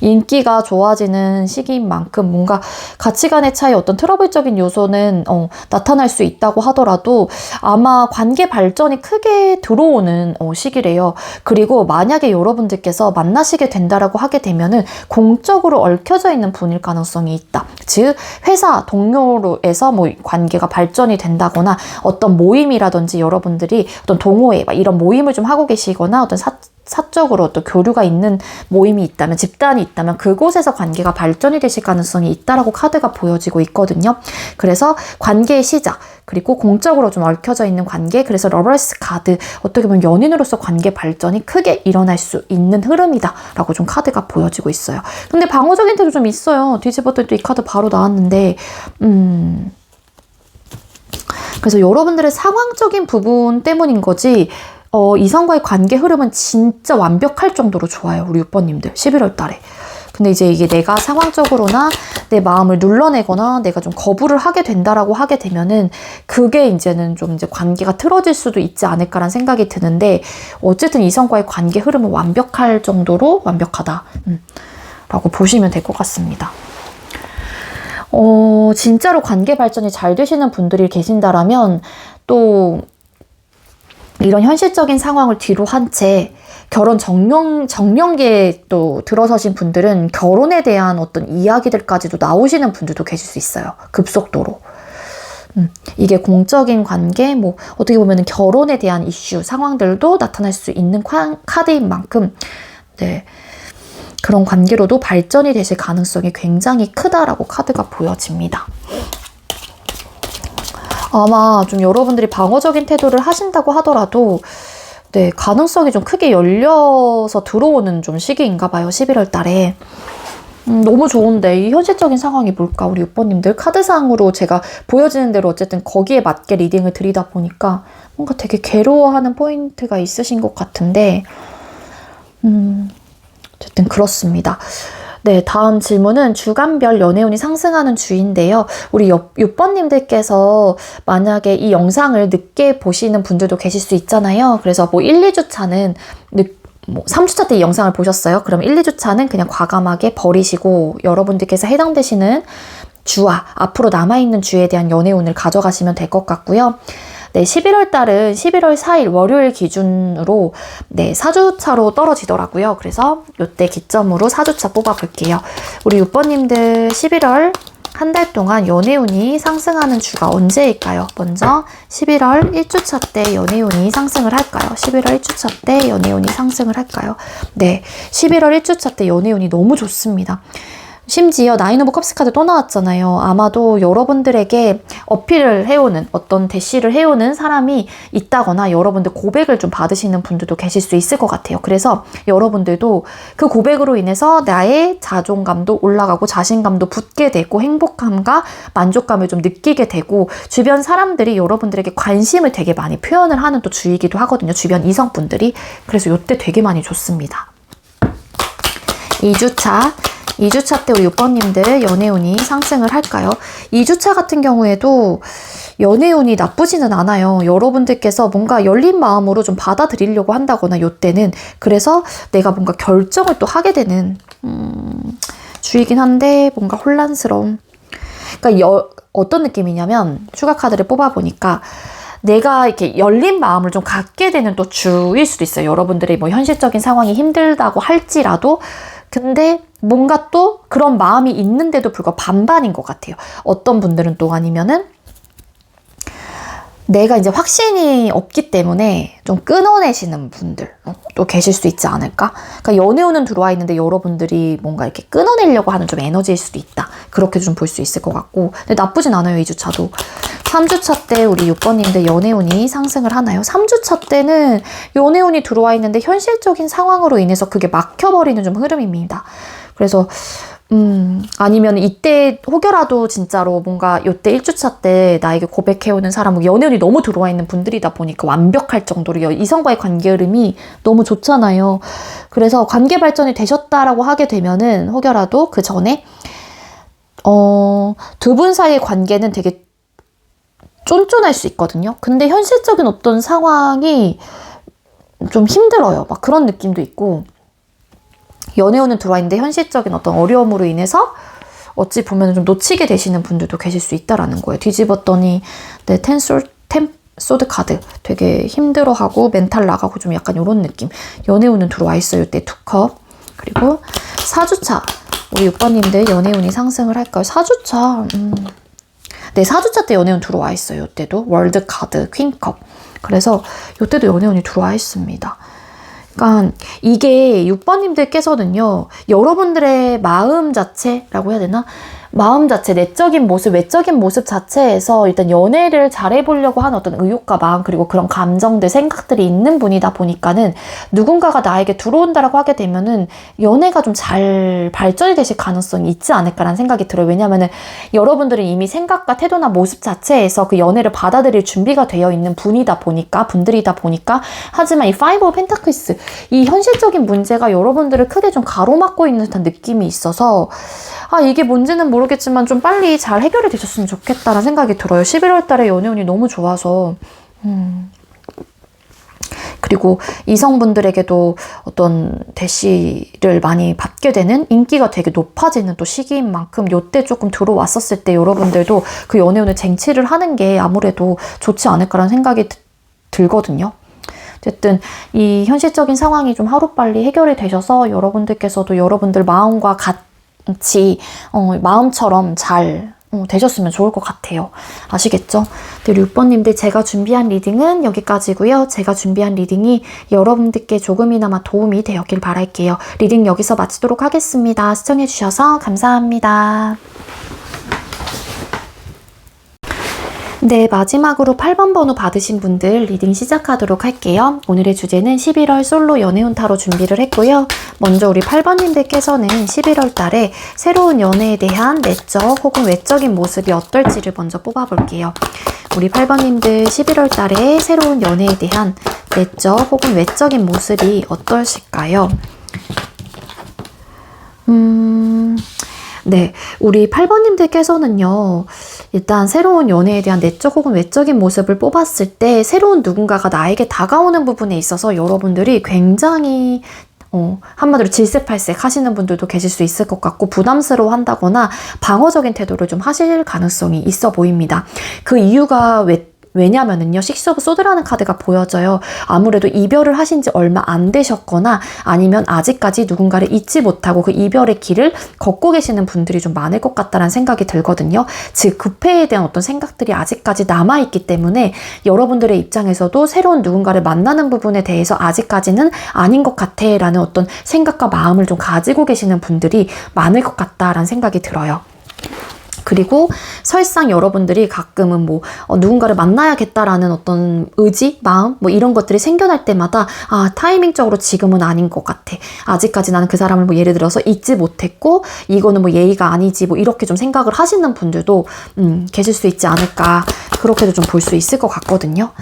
인기가 좋아지는 시기인 만큼 뭔가 가치관의 차이, 어떤 트러블적인 요소는 나타날 수 있다고 하더라도 아마 관계 발전이 크게 들어오는 시기래요. 그리고 만약에 여러분들께서 만나시게 된다라고 하게 되면은 공적으로 얽혀져 있는 분일 가능성이 있다. 즉 회사 동료로에서 뭐 관계가 발전이 된다거나 어떤 모임이라든지 여러분들이 어떤 동호회 이런 모임을 좀 하고 계시거나 어떤 사적으로 또 교류가 있는 모임이 있다면, 집단이 있다면 그곳에서 관계가 발전이 되실 가능성이 있다라고 카드가 보여지고 있거든요. 그래서 관계의 시작, 그리고 공적으로 좀 얽혀져 있는 관계, 그래서 러버스 카드, 어떻게 보면 연인으로서 관계 발전이 크게 일어날 수 있는 흐름이다 라고 좀 카드가 보여지고 있어요. 근데 방어적인 태도 좀 있어요. 뒤집었더니 또 이 카드 바로 나왔는데 그래서 여러분들의 상황적인 부분 때문인 거지 이성과의 관계 흐름은 진짜 완벽할 정도로 좋아요. 우리 6번님들 11월 달에. 근데 이제 이게 내가 상황적으로나 내 마음을 눌러내거나 내가 좀 거부를 하게 된다라고 하게 되면은 그게 이제는 좀 이제 관계가 틀어질 수도 있지 않을까라는 생각이 드는데 어쨌든 이성과의 관계 흐름은 완벽할 정도로 완벽하다. 라고 보시면 될 것 같습니다. 진짜로 관계 발전이 잘 되시는 분들이 계신다라면 또 이런 현실적인 상황을 뒤로 한 채 결혼 정년기에 또 들어서신 분들은 결혼에 대한 어떤 이야기들까지도 나오시는 분들도 계실 수 있어요. 급속도로. 이게 공적인 관계, 뭐 어떻게 보면 결혼에 대한 이슈, 상황들도 나타날 수 있는 카드인 만큼 네, 그런 관계로도 발전이 되실 가능성이 굉장히 크다라고 카드가 보여집니다. 아마 좀 여러분들이 방어적인 태도를 하신다고 하더라도 네, 가능성이 좀 크게 열려서 들어오는 좀 시기인가 봐요. 11월 달에. 너무 좋은데 이 현실적인 상황이 뭘까? 우리 6번님들 카드상으로 제가 보여지는 대로 어쨌든 거기에 맞게 리딩을 드리다 보니까 뭔가 되게 괴로워하는 포인트가 있으신 것 같은데 어쨌든 그렇습니다. 네, 다음 질문은 주간별 연애운이 상승하는 주인데요. 우리 6번님들께서 만약에 이 영상을 늦게 보시는 분들도 계실 수 있잖아요. 그래서 뭐 1, 2주차는 3주차 때 이 영상을 보셨어요. 그럼 1, 2주차는 그냥 과감하게 버리시고 여러분들께서 해당되시는 주와 앞으로 남아있는 주에 대한 연애운을 가져가시면 될 것 같고요. 네, 11월 달은 11월 4일 월요일 기준으로 네, 4주차로 떨어지더라고요. 그래서 이때 기점으로 4주차 뽑아볼게요. 우리 6번님들 11월 한 달 동안 연애운이 상승하는 주가 언제일까요? 먼저 11월 1주차 때 연애운이 상승을 할까요? 11월 1주차 때 연애운이 상승을 할까요? 네, 11월 1주차 때 연애운이 너무 좋습니다. 심지어 나인 오브 컵스 카드 또 나왔잖아요. 아마도 여러분들에게 어필을 해오는 어떤 대시를 해오는 사람이 있다거나 여러분들 고백을 좀 받으시는 분들도 계실 수 있을 것 같아요. 그래서 여러분들도 그 고백으로 인해서 나의 자존감도 올라가고 자신감도 붙게 되고 행복함과 만족감을 좀 느끼게 되고 주변 사람들이 여러분들에게 관심을 되게 많이 표현을 하는 또 주이기도 하거든요. 주변 이성분들이. 그래서 이때 되게 많이 좋습니다. 2주차 때 우리 6번님들 연애운이 상승을 할까요? 2주차 같은 경우에도 연애운이 나쁘지는 않아요. 여러분들께서 뭔가 열린 마음으로 좀 받아들이려고 한다거나 요때는 그래서 내가 뭔가 결정을 또 하게 되는 주이긴 한데 뭔가 혼란스러움. 그러니까 어떤 느낌이냐면 추가 카드를 뽑아보니까 내가 이렇게 열린 마음을 좀 갖게 되는 또 주일 수도 있어요. 여러분들이 뭐 현실적인 상황이 힘들다고 할지라도 근데 뭔가 또 그런 마음이 있는데도 불구하고 반반인 것 같아요. 어떤 분들은 또 아니면은 내가 이제 확신이 없기 때문에 좀 끊어내시는 분들 또 계실 수 있지 않을까? 그러니까 연애운은 들어와 있는데 여러분들이 뭔가 이렇게 끊어내려고 하는 좀 에너지일 수도 있다. 그렇게 좀 볼 수 있을 것 같고. 근데 나쁘진 않아요, 2주차도. 3주차 때 우리 6번님들 연애운이 상승을 하나요? 3주차 때는 연애운이 들어와 있는데 현실적인 상황으로 인해서 그게 막혀버리는 좀 흐름입니다. 그래서 아니면 이때 혹여라도 진짜로 뭔가 이때 1주차 때 나에게 고백해오는 사람, 연애운이 너무 들어와 있는 분들이다 보니까 완벽할 정도로 이성과의 관계 흐름이 너무 좋잖아요. 그래서 관계 발전이 되셨다라고 하게 되면은 혹여라도 그 전에 두 분 사이의 관계는 되게 쫀쫀할 수 있거든요. 근데 현실적인 어떤 상황이 좀 힘들어요. 막 그런 느낌도 있고 연애운은 들어와 있는데 현실적인 어떤 어려움으로 인해서 어찌 보면 좀 놓치게 되시는 분들도 계실 수 있다라는 거예요. 뒤집었더니 네, 소드 카드 되게 힘들어하고 멘탈 나가고 좀 약간 이런 느낌. 연애운은 들어와 있어요. 이때 2컵. 그리고 4주차 우리 6번님들 연애운이 상승을 할까요? 4주차 네, 4주차 때 연애운 들어와 있어요. 이때도 월드 카드 퀸컵. 그래서 이때도 연애운이 들어와 있습니다. 그러니까 이게 6번님들께서는요. 여러분들의 마음 자체라고 해야 되나? 마음 자체, 내적인 모습, 외적인 모습 자체에서 일단 연애를 잘해보려고 하는 어떤 의욕과 마음, 그리고 그런 감정들, 생각들이 있는 분이다 보니까는 누군가가 나에게 들어온다라고 하게 되면은 연애가 좀 잘 발전이 되실 가능성이 있지 않을까라는 생각이 들어요. 왜냐면은 여러분들은 이미 생각과 태도나 모습 자체에서 그 연애를 받아들일 준비가 되어 있는 분들이다 보니까 하지만 이 파이브 오브 펜타클스, 이 현실적인 문제가 여러분들을 크게 좀 가로막고 있는 듯한 느낌이 있어서 이게 뭔지는 모르겠지만 좀 빨리 잘 해결이 되셨으면 좋겠다라는 생각이 들어요. 11월 달에 연애운이 너무 좋아서. 그리고 이성분들에게도 어떤 대시를 많이 받게 되는, 인기가 되게 높아지는 또 시기인 만큼 요때 조금 들어왔었을 때 여러분들도 그 연애운을 쟁취를 하는 게 아무래도 좋지 않을까라는 생각이 들거든요. 어쨌든 이 현실적인 상황이 좀 하루빨리 해결이 되셔서 여러분들께서도 여러분들 마음과 같이 마음처럼 잘 되셨으면 좋을 것 같아요. 아시겠죠? 네, 6번님들, 제가 준비한 리딩은 여기까지고요. 제가 준비한 리딩이 여러분들께 조금이나마 도움이 되었길 바랄게요. 리딩 여기서 마치도록 하겠습니다. 시청해주셔서 감사합니다. 네, 마지막으로 8번 번호 받으신 분들 리딩 시작하도록 할게요. 오늘의 주제는 11월 솔로 연애운 타로 준비를 했고요. 먼저 우리 8번님들께서는 11월 달에 새로운 연애에 대한 내적 혹은 외적인 모습이 어떨지를 먼저 뽑아볼게요. 우리 8번님들 11월 달에 새로운 연애에 대한 내적 혹은 외적인 모습이 어떠실까요? 네, 우리 8번님들께서는요, 일단 새로운 연애에 대한 내적 혹은 외적인 모습을 뽑았을 때 새로운 누군가가 나에게 다가오는 부분에 있어서 여러분들이 굉장히 한마디로 질색팔색 하시는 분들도 계실 수 있을 것 같고, 부담스러워 한다거나 방어적인 태도를 좀 하실 가능성이 있어 보입니다. 그 이유가 왜냐면은요, 식스 오브 소드라는 카드가 보여져요. 아무래도 이별을 하신 지 얼마 안 되셨거나 아니면 아직까지 누군가를 잊지 못하고 그 이별의 길을 걷고 계시는 분들이 좀 많을 것 같다는 생각이 들거든요. 즉, 그 패에 대한 어떤 생각들이 아직까지 남아있기 때문에 여러분들의 입장에서도 새로운 누군가를 만나는 부분에 대해서 아직까지는 아닌 것 같아 라는 어떤 생각과 마음을 좀 가지고 계시는 분들이 많을 것 같다라는 생각이 들어요. 그리고 설상 여러분들이 가끔은 누군가를 만나야겠다라는 어떤 의지, 마음, 이런 것들이 생겨날 때마다 타이밍적으로 지금은 아닌 것 같아. 아직까지 나는 그 사람을 예를 들어서 잊지 못했고 이거는 예의가 아니지 이렇게 좀 생각을 하시는 분들도 계실 수 있지 않을까. 그렇게도 좀 볼 수 있을 것 같거든요.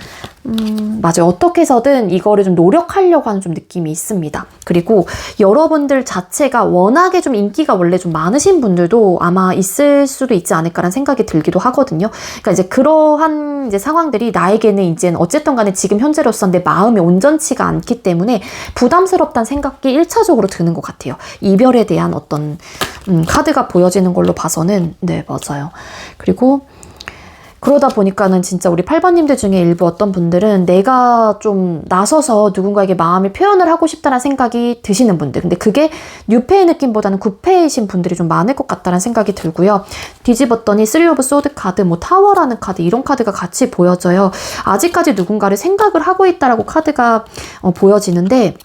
맞아요. 어떻게 해서든 이거를 좀 노력하려고 하는 좀 느낌이 있습니다. 그리고 여러분들 자체가 워낙에 좀 인기가 원래 좀 많으신 분들도 아마 있을 수도 있지 않을까라는 생각이 들기도 하거든요. 그러니까 이제 그러한 상황들이 나에게는 이제 어쨌든 간에 지금 현재로서 내 마음이 온전치가 않기 때문에 부담스럽다는 생각이 1차적으로 드는 것 같아요. 이별에 대한 어떤 카드가 보여지는 걸로 봐서는 네, 맞아요. 그리고 그러다 보니까는 진짜 우리 8번님들 중에 일부 어떤 분들은 내가 좀 나서서 누군가에게 마음을 표현을 하고 싶다는 생각이 드시는 분들. 근데 그게 뉴페의 느낌보다는 구페이신 분들이 좀 많을 것 같다는 생각이 들고요. 뒤집었더니 3 오브 소드 카드, 타워라는 카드, 이런 카드가 같이 보여져요. 아직까지 누군가를 생각을 하고 있다라고 카드가 보여지는데,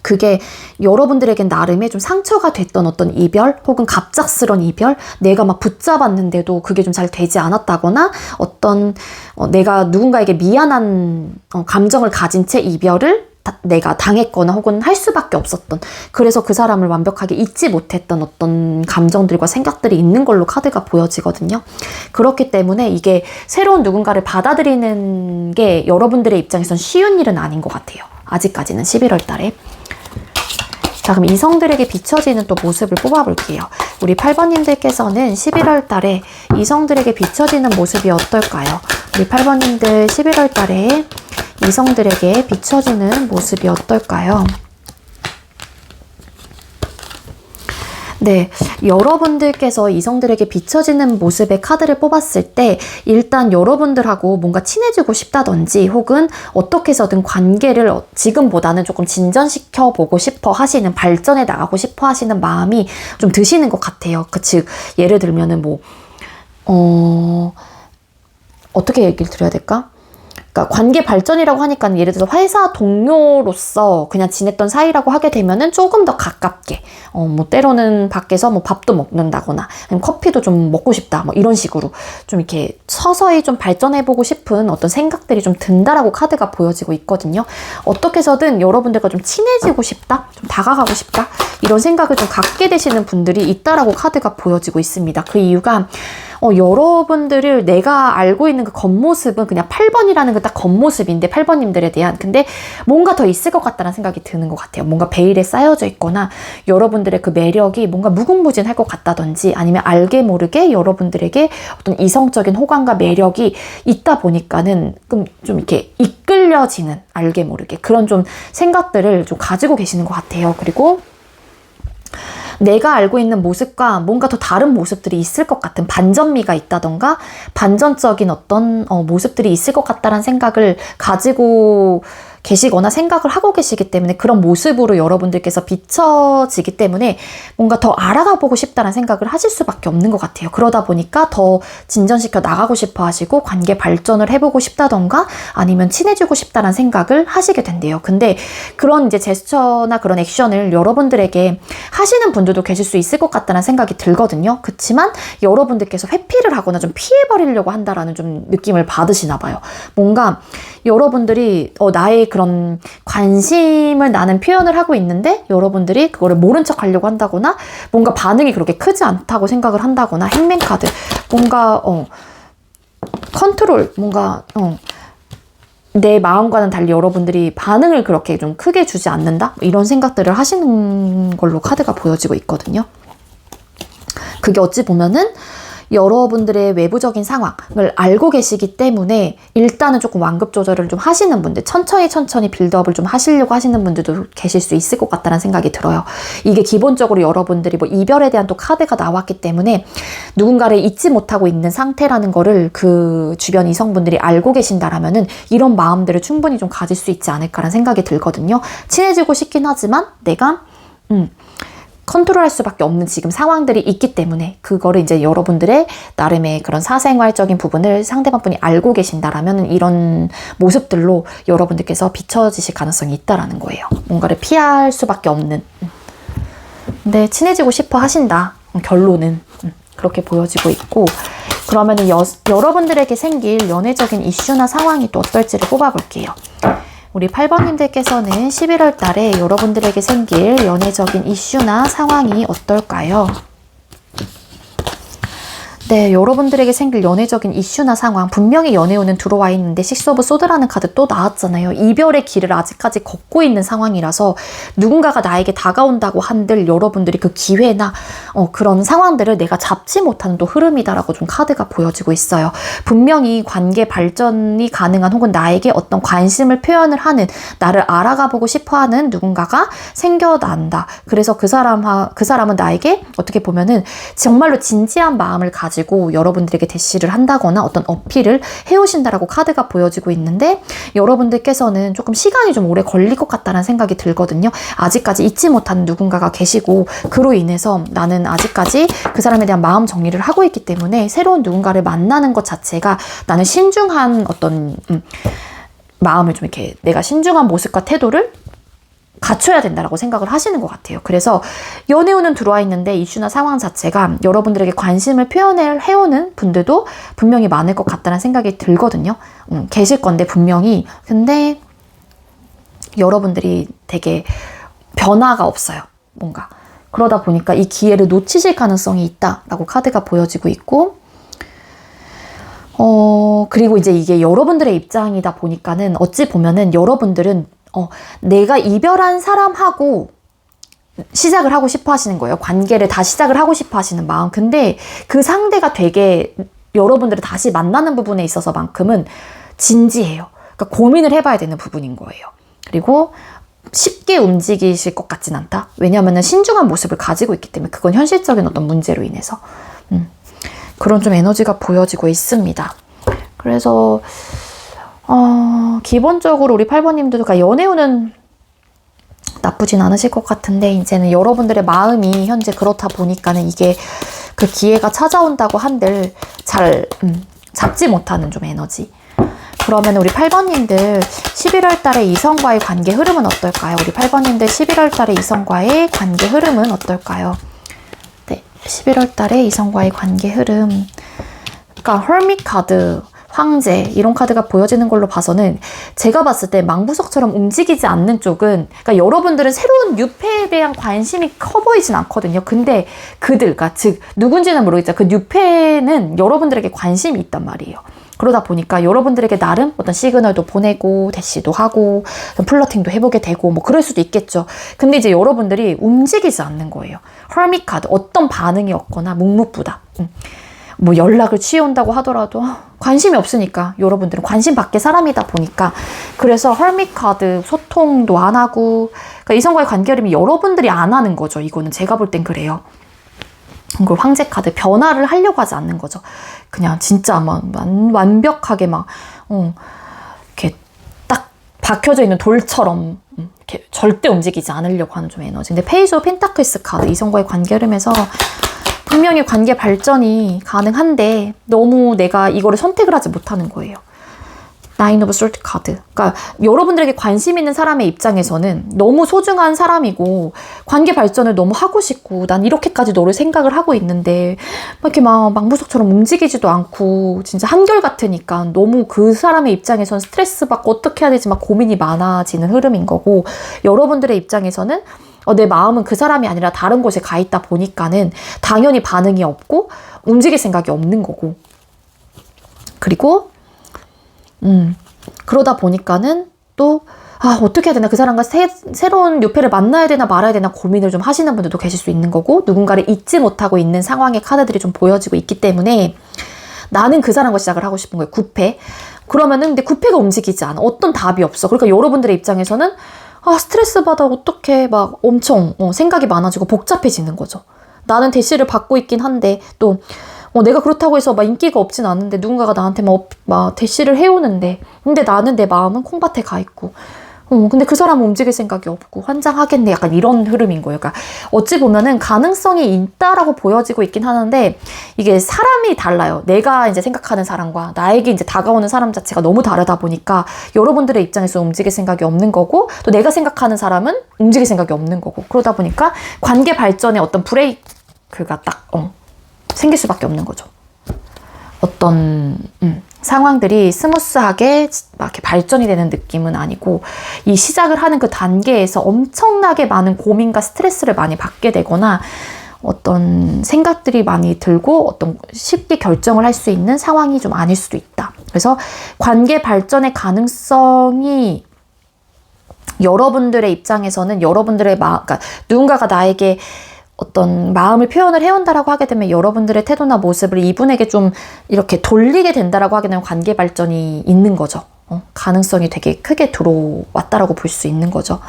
그게 여러분들에겐 나름의 좀 상처가 됐던 어떤 이별 혹은 갑작스런 이별, 내가 막 붙잡았는데도 그게 좀 잘 되지 않았다거나 어떤 내가 누군가에게 미안한 감정을 가진 채 이별을 내가 당했거나 혹은 할 수밖에 없었던, 그래서 그 사람을 완벽하게 잊지 못했던 어떤 감정들과 생각들이 있는 걸로 카드가 보여지거든요. 그렇기 때문에 이게 새로운 누군가를 받아들이는 게 여러분들의 입장에선 쉬운 일은 아닌 것 같아요. 아직까지는 11월 달에. 자, 그럼 이성들에게 비춰지는 또 모습을 뽑아볼게요. 우리 8번님들께서는 11월 달에 이성들에게 비춰지는 모습이 어떨까요? 우리 8번님들 11월 달에 이성들에게 비춰지는 모습이 어떨까요? 네, 여러분들께서 이성들에게 비춰지는 모습의 카드를 뽑았을 때 일단 여러분들하고 뭔가 친해지고 싶다든지 혹은 어떻게 해서든 관계를 지금보다는 조금 진전시켜 보고 싶어 하시는, 발전해 나가고 싶어 하시는 마음이 좀 드시는 것 같아요. 즉 예를 들면은 어떻게 얘기를 드려야 될까? 그러니까 관계 발전이라고 하니까 예를 들어서 회사 동료로서 그냥 지냈던 사이라고 하게 되면은 조금 더 가깝게 뭐 때로는 밖에서 뭐 밥도 먹는다거나 아니면 커피도 좀 먹고 싶다 뭐 이런 식으로 좀 이렇게 서서히 좀 발전해보고 싶은 어떤 생각들이 좀 든다라고 카드가 보여지고 있거든요. 어떻게 해서든 여러분들과 좀 친해지고 싶다, 좀 다가가고 싶다 이런 생각을 좀 갖게 되시는 분들이 있다라고 카드가 보여지고 있습니다. 그 이유가 여러분들을 내가 알고 있는 그 겉모습은 그냥 8번이라는 그 딱 겉모습인데 8번님들에 대한 근데 뭔가 더 있을 것 같다는 생각이 드는 것 같아요. 뭔가 베일에 쌓여져 있거나 여러분들의 그 매력이 뭔가 무궁무진할 것 같다든지 아니면 알게 모르게 여러분들에게 어떤 이성적인 호감과 매력이 있다 보니까는 좀 이렇게 이끌려지는 알게 모르게 그런 좀 생각들을 좀 가지고 계시는 것 같아요. 그리고 내가 알고 있는 모습과 뭔가 더 다른 모습들이 있을 것 같은 반전미가 있다던가 반전적인 어떤 모습들이 있을 것 같다는 생각을 가지고 계시거나 생각을 하고 계시기 때문에 그런 모습으로 여러분들께서 비춰지기 때문에 뭔가 더 알아가 보고 싶다는 생각을 하실 수밖에 없는 것 같아요. 그러다 보니까 더 진전시켜 나가고 싶어 하시고 관계 발전을 해보고 싶다던가 아니면 친해지고 싶다는 생각을 하시게 된대요. 근데 그런 이제 제스처나 그런 액션을 여러분들에게 하시는 분들도 계실 수 있을 것 같다는 생각이 들거든요. 그렇지만 여러분들께서 회피를 하거나 좀 피해버리려고 한다라는 좀 느낌을 받으시나 봐요. 뭔가 여러분들이 나의 그런 관심을 나는 표현을 하고 있는데 여러분들이 그거를 모른 척 하려고 한다거나 뭔가 반응이 그렇게 크지 않다고 생각을 한다거나 행맨카드 뭔가 컨트롤 뭔가 내 마음과는 달리 여러분들이 반응을 그렇게 좀 크게 주지 않는다 이런 생각들을 하시는 걸로 카드가 보여지고 있거든요. 그게 어찌 보면은 여러분들의 외부적인 상황을 알고 계시기 때문에 일단은 조금 완급 조절을 좀 하시는 분들 천천히 빌드업을 좀 하시려고 하시는 분들도 계실 수 있을 것 같다는 생각이 들어요. 이게 기본적으로 여러분들이 뭐 이별에 대한 또 카드가 나왔기 때문에 누군가를 잊지 못하고 있는 상태라는 거를 그 주변 이성분들이 알고 계신다라면은 이런 마음들을 충분히 좀 가질 수 있지 않을까라는 생각이 들거든요. 친해지고 싶긴 하지만 내가 컨트롤할 수밖에 없는 지금 상황들이 있기 때문에 그거를 이제 여러분들의 나름의 그런 사생활적인 부분을 상대방분이 알고 계신다라면 이런 모습들로 여러분들께서 비춰지실 가능성이 있다라는 거예요. 뭔가를 피할 수밖에 없는. 근데 친해지고 싶어 하신다. 결론은 그렇게 보여지고 있고 그러면은 여러분들에게 생길 연애적인 이슈나 상황이 또 어떨지를 뽑아볼게요. 우리 8번님들께서는 11월 달에 여러분들에게 생길 연애적인 이슈나 상황이 어떨까요? 네, 여러분들에게 생길 연애적인 이슈나 상황 분명히 연애운은 들어와 있는데 식스 오브 소드라는 카드 또 나왔잖아요. 이별의 길을 아직까지 걷고 있는 상황이라서 누군가가 나에게 다가온다고 한들 여러분들이 그 기회나 그런 상황들을 내가 잡지 못하는 또 흐름이다라고 좀 카드가 보여지고 있어요. 분명히 관계 발전이 가능한 혹은 나에게 어떤 관심을 표현을 하는 나를 알아가보고 싶어하는 누군가가 생겨난다. 그래서 그 사람은 나에게 어떻게 보면은 정말로 진지한 마음을 가지고 여러분들에게 대시를 한다거나 어떤 어필을 해오신다라고 카드가 보여지고 있는데 여러분들께서는 조금 시간이 좀 오래 걸릴 것 같다는 생각이 들거든요. 아직까지 잊지 못하는 누군가가 계시고 그로 인해서 나는 아직까지 그 사람에 대한 마음 정리를 하고 있기 때문에 새로운 누군가를 만나는 것 자체가 나는 신중한 어떤 마음을 좀 이렇게 내가 신중한 모습과 태도를 갖춰야 된다라고 생각을 하시는 것 같아요. 그래서 연애운은 들어와 있는데 이슈나 상황 자체가 여러분들에게 관심을 표현을 해오는 분들도 분명히 많을 것 같다는 생각이 들거든요. 계실 건데 분명히. 근데 여러분들이 되게 변화가 없어요. 뭔가. 그러다 보니까 이 기회를 놓치실 가능성이 있다라고 카드가 보여지고 있고 그리고 이제 이게 여러분들의 입장이다 보니까는 어찌 보면은 여러분들은 내가 이별한 사람하고 시작을 하고 싶어 하시는 거예요. 관계를 다시 시작을 하고 싶어 하시는 마음. 근데 그 상대가 되게 여러분들을 다시 만나는 부분에 있어서만큼은 진지해요. 그러니까 고민을 해봐야 되는 부분인 거예요. 그리고 쉽게 움직이실 것 같진 않다. 왜냐하면 신중한 모습을 가지고 있기 때문에 그건 현실적인 어떤 문제로 인해서 그런 좀 에너지가 보여지고 있습니다. 그래서 기본적으로 우리 8번님들도 연애운은 나쁘진 않으실 것 같은데 이제는 여러분들의 마음이 현재 그렇다 보니까는 이게 그 기회가 찾아온다고 한들 잘 잡지 못하는 좀 에너지. 그러면 우리 8번님들 11월 달에 이성과의 관계 흐름은 어떨까요? 우리 8번님들 11월 달에 이성과의 관계 흐름은 어떨까요? 네, 11월 달에 이성과의 관계 흐름. 그러니까 hermit 카드, 황제 이런 카드가 보여지는 걸로 봐서는 제가 봤을 때 망부석처럼 움직이지 않는 쪽은, 그러니까 여러분들은 새로운 뉴페에 대한 관심이 커 보이진 않거든요. 근데 그들, 그러니까 즉 누군지는 모르겠지만 그 뉴페는 여러분들에게 관심이 있단 말이에요. 그러다 보니까 여러분들에게 나름 어떤 시그널도 보내고 대시도 하고 플러팅도 해보게 되고 뭐 그럴 수도 있겠죠. 근데 이제 여러분들이 움직이지 않는 거예요. hermit 카드, 어떤 반응이 없거나 묵묵부답. 뭐 연락을 취해온다고 하더라도 관심이 없으니까, 여러분들은 관심 밖의 사람이다 보니까. 그래서 hermit 카드, 소통도 안 하고, 그러니까 이성과의 관계 흐름이 여러분들이 안 하는 거죠. 이거는 제가 볼 땐 그래요. 그리고 황제 카드, 변화를 하려고 하지 않는 거죠. 그냥 진짜 막 완벽하게 막 이렇게 딱 박혀져 있는 돌처럼 이렇게 절대 움직이지 않으려고 하는 좀 에너지. 근데 페이지 오브 펜타클스 카드, 이성과의 관계 흐름에서 분명히 관계 발전이 가능한데 너무 내가 이거를 선택을 하지 못하는 거예요. 나인 오브 솔트 카드. 그러니까 여러분들에게 관심 있는 사람의 입장에서는 너무 소중한 사람이고 관계 발전을 너무 하고 싶고 난 이렇게까지 너를 생각을 하고 있는데 막 이렇게 막 망부석처럼 움직이지도 않고 진짜 한결같으니까 너무 그 사람의 입장에서는 스트레스 받고 어떻게 해야 되지 막 고민이 많아지는 흐름인 거고, 여러분들의 입장에서는 내 마음은 그 사람이 아니라 다른 곳에 가 있다 보니까는 당연히 반응이 없고 움직일 생각이 없는 거고, 그리고 그러다 보니까는 또 어떻게 해야 되나, 그 사람과 새로운 뉴페를 만나야 되나 말아야 되나 고민을 좀 하시는 분들도 계실 수 있는 거고, 누군가를 잊지 못하고 있는 상황의 카드들이 좀 보여지고 있기 때문에 나는 그 사람과 시작을 하고 싶은 거예요. 9패. 그러면은 근데 9패가 움직이지 않아. 어떤 답이 없어. 그러니까 여러분들의 입장에서는 스트레스 받아 어떡해 막 엄청 생각이 많아지고 복잡해지는 거죠. 나는 대시를 받고 있긴 한데 또 내가 그렇다고 해서 막 인기가 없진 않은데 누군가가 나한테 막 대시를 해오는데, 근데 나는 내 마음은 콩밭에 가 있고 근데 그 사람은 움직일 생각이 없고 환장하겠네, 약간 이런 흐름인 거예요. 그러니까 어찌 보면은 가능성이 있다라고 보여지고 있긴 하는데 이게 사람이 달라요. 내가 이제 생각하는 사람과 나에게 이제 다가오는 사람 자체가 너무 다르다 보니까 여러분들의 입장에서 움직일 생각이 없는 거고, 또 내가 생각하는 사람은 움직일 생각이 없는 거고, 그러다 보니까 관계 발전에 어떤 브레이크가 딱 생길 수밖에 없는 거죠. 어떤 상황들이 스무스하게 막 이렇게 발전이 되는 느낌은 아니고, 이 시작을 하는 그 단계에서 엄청나게 많은 고민과 스트레스를 많이 받게 되거나 어떤 생각들이 많이 들고 어떤 쉽게 결정을 할 수 있는 상황이 좀 아닐 수도 있다. 그래서 관계 발전의 가능성이 여러분들의 입장에서는 여러분들의 그러니까 누군가가 나에게 어떤 마음을 표현을 해온다라고 하게 되면 여러분들의 태도나 모습을 이분에게 좀 이렇게 돌리게 된다라고 하게 되면 관계 발전이 있는 거죠. 가능성이 되게 크게 들어왔다라고 볼 수 있는 거죠.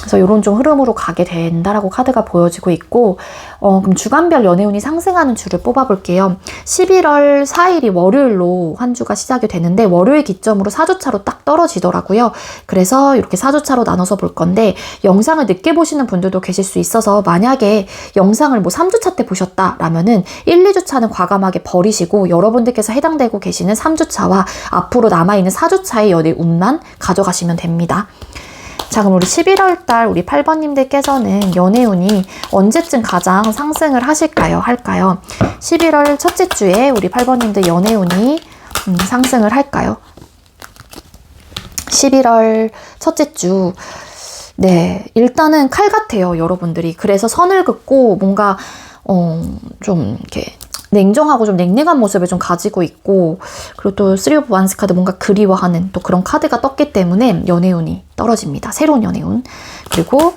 그래서 이런 좀 흐름으로 가게 된다라고 카드가 보여지고 있고, 그럼 주간별 연애운이 상승하는 주를 뽑아볼게요. 11월 4일이 월요일로 한 주가 시작이 되는데 월요일 기점으로 4주차로 딱 떨어지더라고요. 그래서 이렇게 4주차로 나눠서 볼 건데, 영상을 늦게 보시는 분들도 계실 수 있어서 만약에 영상을 뭐 3주차 때 보셨다라면은 1, 2주차는 과감하게 버리시고 여러분들께서 해당되고 계시는 3주차와 앞으로 남아있는 4주차의 연애운만 가져가시면 됩니다. 자, 그럼 우리 11월 달 우리 8번님들께서는 연애운이 언제쯤 가장 상승을 할까요? 11월 첫째 주에 우리 8번님들 연애운이 상승을 할까요? 11월 첫째 주. 네, 일단은 칼 같아요, 여러분들이. 그래서 선을 긋고 뭔가 좀 이렇게 냉정하고 좀 냉랭한 모습을 좀 가지고 있고, 그리고 또 3 오브 원스 카드, 뭔가 그리워하는 또 그런 카드가 떴기 때문에 연애운이 떨어집니다. 새로운 연애운. 그리고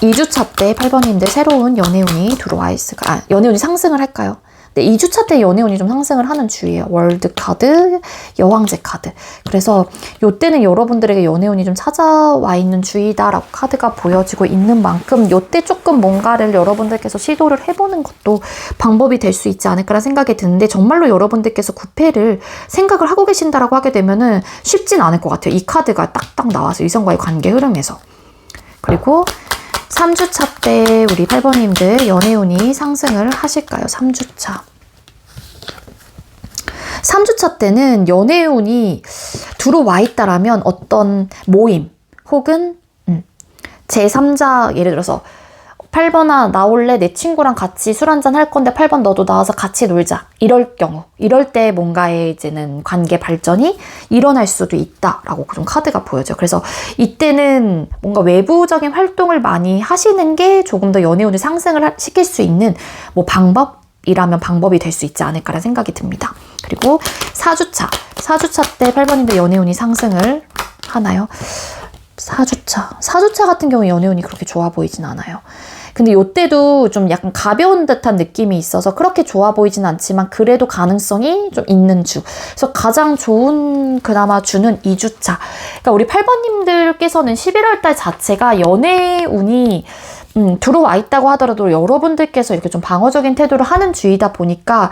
2주차 때 8번님들 새로운 연애운이 들어와 있을까? 연애운이 상승을 할까요? 네, 2주차 때 연애운이 좀 상승을 하는 주예요. 월드 카드, 여왕제 카드. 그래서 요때는 여러분들에게 연애운이 좀 찾아와 있는 주이다라고 카드가 보여지고 있는 만큼 요때 조금 뭔가를 여러분들께서 시도를 해보는 것도 방법이 될 수 있지 않을까라는 생각이 드는데, 정말로 여러분들께서 9패를 생각을 하고 계신다라고 하게 되면은 쉽진 않을 것 같아요. 이 카드가 딱딱 나와서 이성과의 관계 흐름에서. 그리고 3주차 때 우리 8번님들 연애운이 상승을 하실까요? 3주차 3주차 때는 연애운이 들어와 있다라면 어떤 모임 혹은 제3자, 예를 들어서 8번아 나올래? 내 친구랑 같이 술 한잔 할 건데 8번 너도 나와서 같이 놀자. 이럴 경우, 이럴 때 뭔가의 이제는 관계 발전이 일어날 수도 있다라고 좀 카드가 보여져요. 그래서 이때는 뭔가 외부적인 활동을 많이 하시는 게 조금 더 연애운을 상승을 시킬 수 있는 뭐 방법이라면 방법이 될 수 있지 않을까라는 생각이 듭니다. 그리고 4주차 때 8번인데 연애운이 상승을 하나요? 4주차 같은 경우에 연애운이 그렇게 좋아 보이진 않아요. 근데 이때도 좀 약간 가벼운 듯한 느낌이 있어서 그렇게 좋아 보이진 않지만 그래도 가능성이 좀 있는 주. 그래서 가장 좋은 그나마 주는 2주차. 그러니까 우리 8번님들께서는 11월 달 자체가 연애운이 들어와 있다고 하더라도 여러분들께서 이렇게 좀 방어적인 태도를 하는 주이다 보니까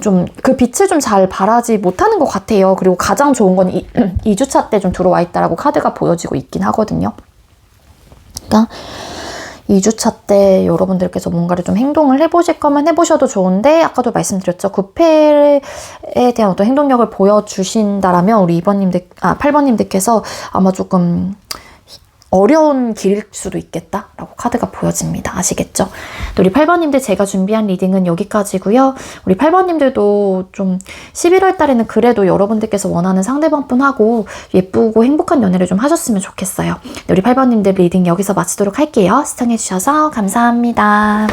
좀 그 빛을 좀 잘 발하지 못하는 것 같아요. 그리고 가장 좋은 건 2주차 때 좀 들어와 있다라고 카드가 보여지고 있긴 하거든요. 그러니까 2주차 때 여러분들께서 뭔가를 좀 행동을 해보실 거면 해보셔도 좋은데 아까도 말씀드렸죠. 9패에 대한 어떤 행동력을 보여주신다라면 우리 8번님들께서 아마 조금 어려운 길일 수도 있겠다라고 카드가 보여집니다. 아시겠죠? 우리 8번님들 제가 준비한 리딩은 여기까지고요. 우리 8번님들도 좀 11월 달에는 그래도 여러분들께서 원하는 상대방분하고 예쁘고 행복한 연애를 좀 하셨으면 좋겠어요. 우리 8번님들 리딩 여기서 마치도록 할게요. 시청해주셔서 감사합니다.